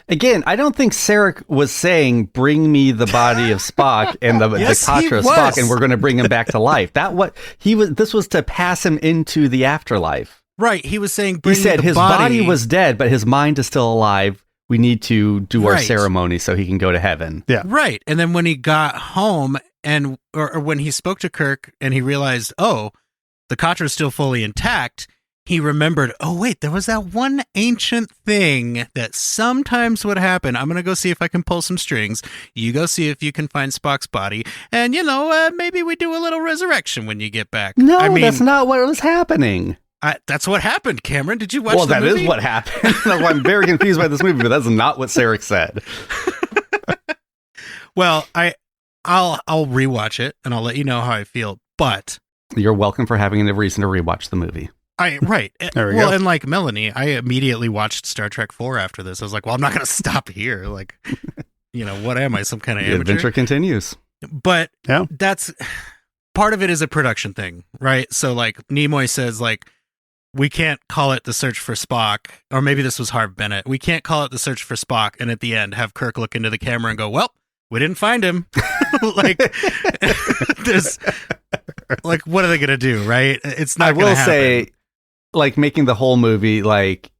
Again, I don't think Sarek was saying, "Bring me the body of Spock and the Katra of Spock, and we're going to bring him back to life." This was to pass him into the afterlife. Right. He was saying, he said his body was dead, but his mind is still alive. We need to do our ceremony so he can go to heaven. Yeah. Right. And then when he got home or when he spoke to Kirk and he realized, oh, the Katra is still fully intact, he remembered, oh, wait, there was that one ancient thing that sometimes would happen. I'm going to go see if I can pull some strings. You go see if you can find Spock's body. And, maybe we do a little resurrection when you get back. No, that's not what was happening. That's what happened, Cameron. Did you watch the movie? Well, that is what happened. That's why I'm very confused by this movie, but that's not what Sarek said. Well, I'll rewatch it, and I'll let you know how I feel, but... You're welcome for having a reason to rewatch the movie. Right. There we go. And like Melanie, I immediately watched Star Trek 4 after this. I was like, well, I'm not going to stop here. Like, what am I, some kind of amateur? The adventure continues. But that's... Part of it is a production thing, right? So like Nimoy says, like, we can't call it The Search for Spock, or maybe this was Harv Bennett. We can't call it The Search for Spock, and at the end have Kirk look into the camera and go, well, we didn't find him. Like, there's... Like, what are they going to do, right? It's not going to happen. I will say, like, making the whole movie, like,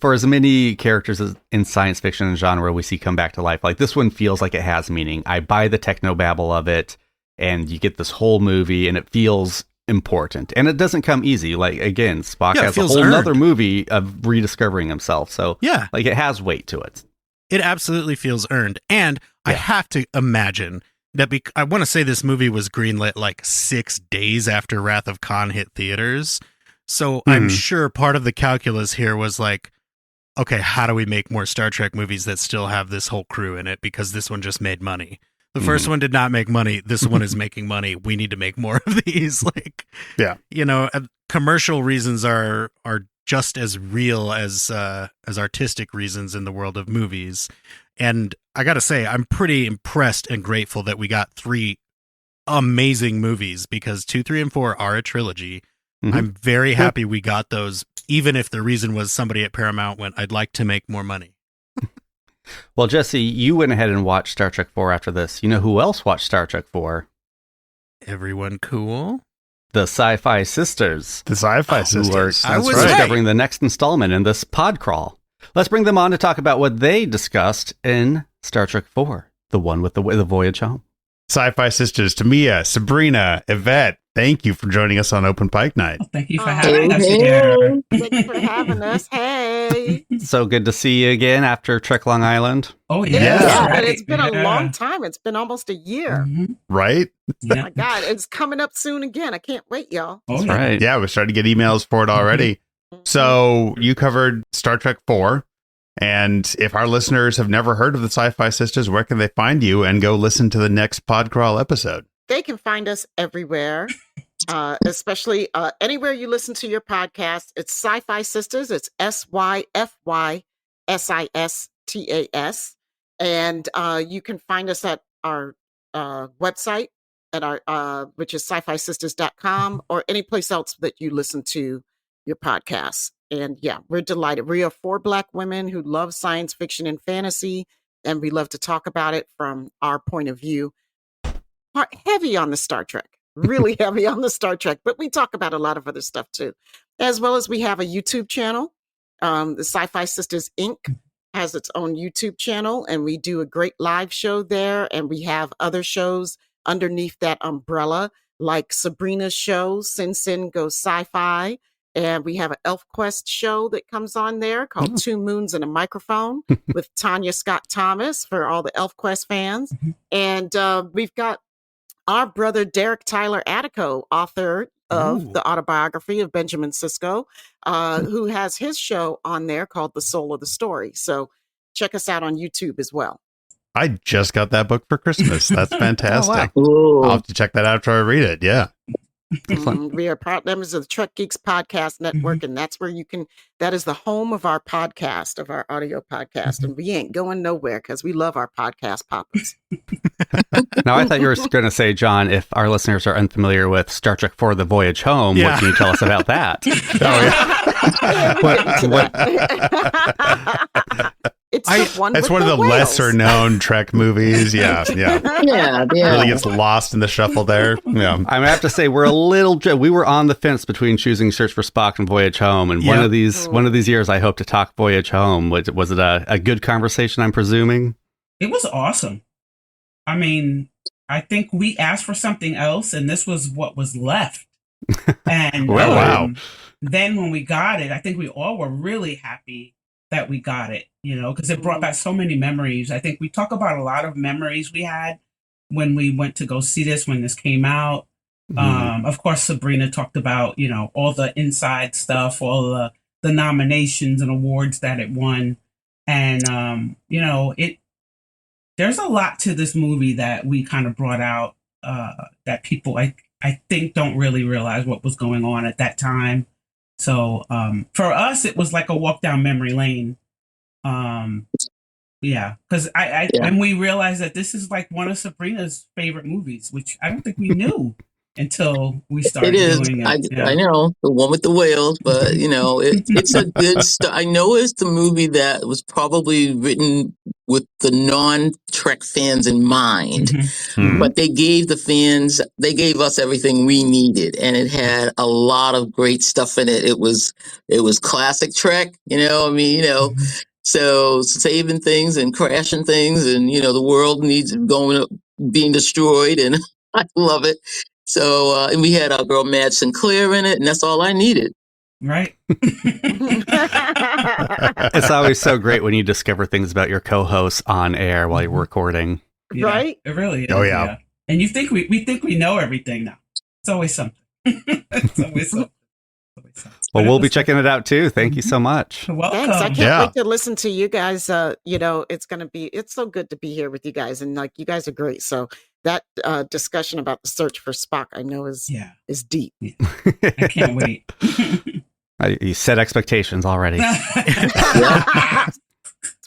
for as many characters as in science fiction and genre we see come back to life, like, this one feels like it has meaning. I buy the technobabble of it, and you get this whole movie, and it feels important. And it doesn't come easy. Like, again, Spock has a whole other movie of rediscovering himself. So, like, it has weight to it. It absolutely feels earned. And I have to imagine... that I want to say this movie was greenlit like 6 days after Wrath of Khan hit theaters. So I'm sure part of the calculus here was like, okay, how do we make more Star Trek movies that still have this whole crew in it? Because this one just made money. The first one did not make money. This one is making money. We need to make more of these. Like, commercial reasons are just as real as artistic reasons in the world of movies. And I got to say, I'm pretty impressed and grateful that we got 3 amazing movies, because 2, 3, and 4 are a trilogy. I'm very happy we got those, even if the reason was somebody at Paramount went, I'd like to make more money. Well, Jesse, you went ahead and watched Star Trek 4 after this. You know who else watched Star Trek 4? Everyone cool? The Sci-Fi Sisters. The Sci-Fi Sisters. Who are discovering the next installment in this pod crawl. Let's bring them on to talk about what they discussed in Star Trek 4, the one with the voyage home. Sci-Fi Sisters, Tamia, Sabrina, Yvette, thank you for joining us on Open Pike Night. Well, thank you for having us here. Thanks for having us. Hey. So good to see you again after Trek Long Island. Oh, yeah. Right. It's been a long time. It's been almost a year. Right? Yeah. Oh my God, it's coming up soon again. I can't wait, y'all. That's right. Yeah, we're starting to get emails for it already. So you covered Star Trek 4. And if our listeners have never heard of the Sci-Fi Sisters, where can they find you and go listen to the next Podcrawl episode? They can find us everywhere, especially anywhere you listen to your podcast. It's Sci-Fi Sisters. It's SYFYSISTAS. And you can find us at our website, at our which is sci-fi-sisters.com, or any place else that you listen to your podcasts. And yeah, we're delighted. We are 4 Black women who love science fiction and fantasy, and we love to talk about it from our point of view. Heavy on the Star Trek, really heavy on the Star Trek, but we talk about a lot of other stuff too. As well as we have a YouTube channel. The Sci-Fi Sisters Inc. has its own YouTube channel, and we do a great live show there. And we have other shows underneath that umbrella, like Sabrina's show, Sin Sin Goes Sci-Fi. And we have an ElfQuest show that comes on there called 2 Moons and a Microphone with Tanya Scott Thomas for all the ElfQuest fans. And we've got our brother Derek Tyler Attico, author of the autobiography of Benjamin Sisko, who has his show on there called The Soul of the Story. So check us out on YouTube as well. I just got that book for Christmas. That's fantastic. I'll have to check that out after I read it. Yeah. We are proud members of the Trek Geeks Podcast Network, and that's where that is the home of our podcast, of our audio podcast. And we ain't going nowhere because we love our podcast poppers. Now, I thought you were going to say, John, if our listeners are unfamiliar with Star Trek IV: The Voyage Home, what can you tell us about that? It's one of the whales. lesser known Trek movies. Yeah. Really gets lost in the shuffle there. Yeah. I have to say we were on the fence between choosing Search for Spock and Voyage Home, and one of these years I hope to talk Voyage Home. Was it a good conversation, I'm presuming? It was awesome. I mean, I think we asked for something else, and this was what was left. And wow. Then when we got it, I think we all were really happy that we got it, because it brought back so many memories. I think we talk about a lot of memories we had when we went to go see this, when this came out. Of course, Sabrina talked about, all the inside stuff, all the nominations and awards that it won. And, there's a lot to this movie that we kind of brought out that people, I think, don't really realize what was going on at that time. So for us, it was like a walk down memory lane. Because and we realized that this is like one of Sabrina's favorite movies, which I don't think we knew until we started doing it. I know, the one with the whales, but it's a good I know it's the movie that was probably written with the non-Trek fans in mind, but they gave us everything we needed, and it had a lot of great stuff in it. It was classic Trek, so saving things and crashing things, and the world needs being destroyed, and I love it. So, and we had our girl Madge Sinclair in it, and that's all I needed. Right. It's always so great when you discover things about your co-hosts on air while you're recording. Yeah, right? It really is. Oh, yeah. And you think we think we know everything now. It's always something. It's always something. Well, we'll be checking it out too. Thank you so much. Welcome. Thanks. I can't wait to listen to you guys. It's so good to be here with you guys, and like you guys are great. So that discussion about the search for Spock, I know is deep. Yeah. I can't wait. You set expectations already. That's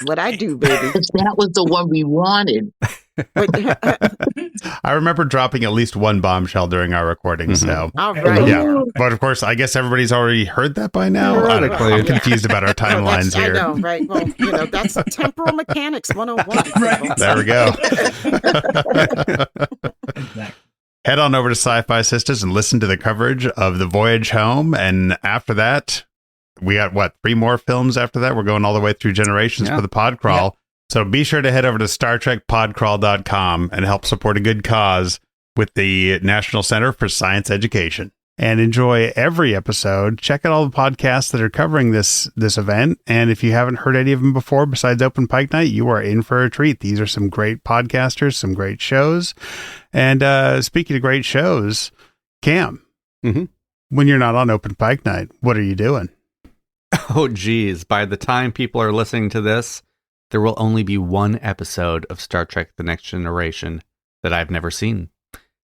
what I do, baby. That was the one we wanted. I remember dropping at least one bombshell during our recording. So, all right. Yeah. But of course, I guess everybody's already heard that by now. I don't know. I'm confused about our timelines here. I know, right? Well, that's temporal mechanics 101. Right. There we go. Exactly. Head on over to Sci-Fi Sisters and listen to the coverage of The Voyage Home. And after that, we got, 3 more films after that? We're going all the way through Generations for the pod crawl. So be sure to head over to StarTrekPodCrawl.com and help support a good cause with the National Center for Science Education. And enjoy every episode. Check out all the podcasts that are covering this event. And if you haven't heard any of them before, besides Open Pike Night, you are in for a treat. These are some great podcasters, some great shows. And speaking of great shows, Cam, when you're not on Open Pike Night, what are you doing? Oh, geez. By the time people are listening to this, there will only be one episode of Star Trek The Next Generation that I've never seen.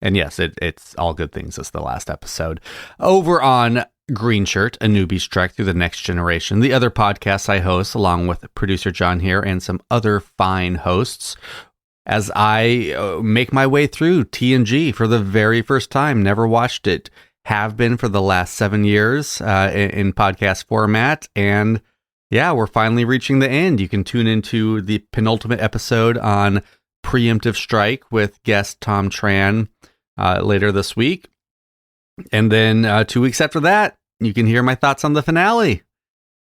And yes, it's all good things. It's the last episode. Over on Green Shirt, a newbie's trek through the next generation, the other podcasts I host, along with producer John here and some other fine hosts, as I make my way through TNG for the very first time. Never watched it. Have been for the last 7 years in podcast format. And yeah, we're finally reaching the end. You can tune into the penultimate episode on Preemptive Strike with guest Tom Tran later this week. And then 2 weeks after that, you can hear my thoughts on the finale.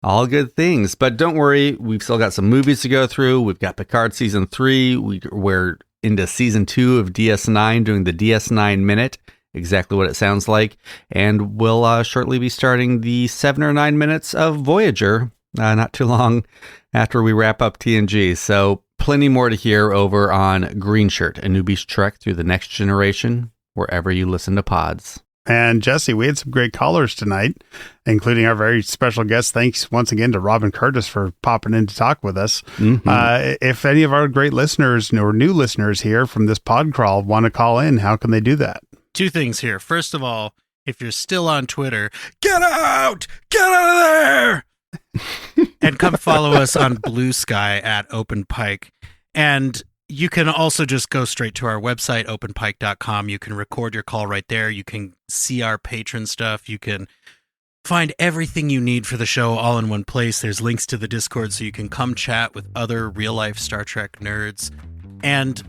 All good things. But don't worry, we've still got some movies to go through. We've got Picard Season 3. We're into Season 2 of DS9, doing the DS9 Minute, exactly what it sounds like. And we'll shortly be starting the 7 or 9 minutes of Voyager, not too long after we wrap up TNG. So plenty more to hear over on Green Shirt, a newbie's trek through the next generation, wherever you listen to pods. And Jesse, we had some great callers tonight, including our very special guest. Thanks once again to Robin Curtis for popping in to talk with us. If any of our great listeners or new listeners here from this pod crawl want to call in, how can they do that? 2 things here. First of all, if you're still on Twitter, get out of there, and come follow us on Blue Sky at Open Pike. And you can also just go straight to our website, openpike.com. You can record your call right there. You can see our patron stuff. You can find everything you need for the show all in one place. There's links to the Discord so you can come chat with other real-life Star Trek nerds. And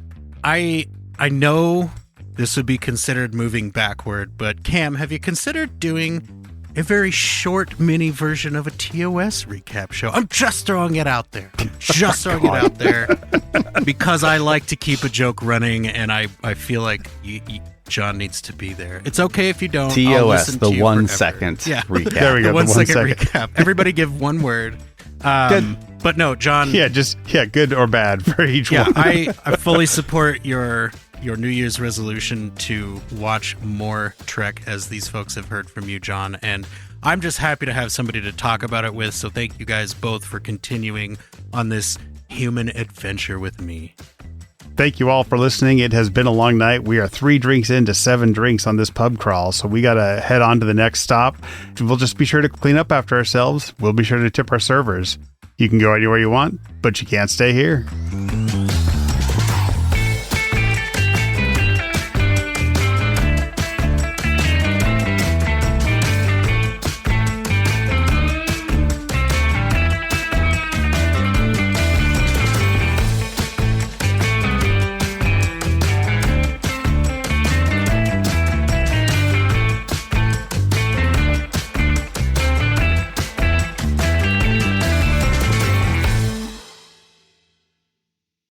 I know this would be considered moving backward, but Cam, have you considered doing a very short mini version of a TOS recap show? I'm just throwing it out there. Because I like to keep a joke running, and I feel like John needs to be there. It's okay if you don't. TOS, the 1 second recap. There we go. The 1 second recap. Everybody give one word. But no, John. Good or bad for each one. I fully support your New Year's resolution to watch more Trek, as these folks have heard from you, John. And I'm just happy to have somebody to talk about it with. So thank you guys both for continuing on this human adventure with me. Thank you all for listening. It has been a long night. We are 3 drinks into 7 drinks on this pub crawl, so we got to head on to the next stop. We'll just be sure to clean up after ourselves. We'll be sure to tip our servers. You can go anywhere you want, but you can't stay here.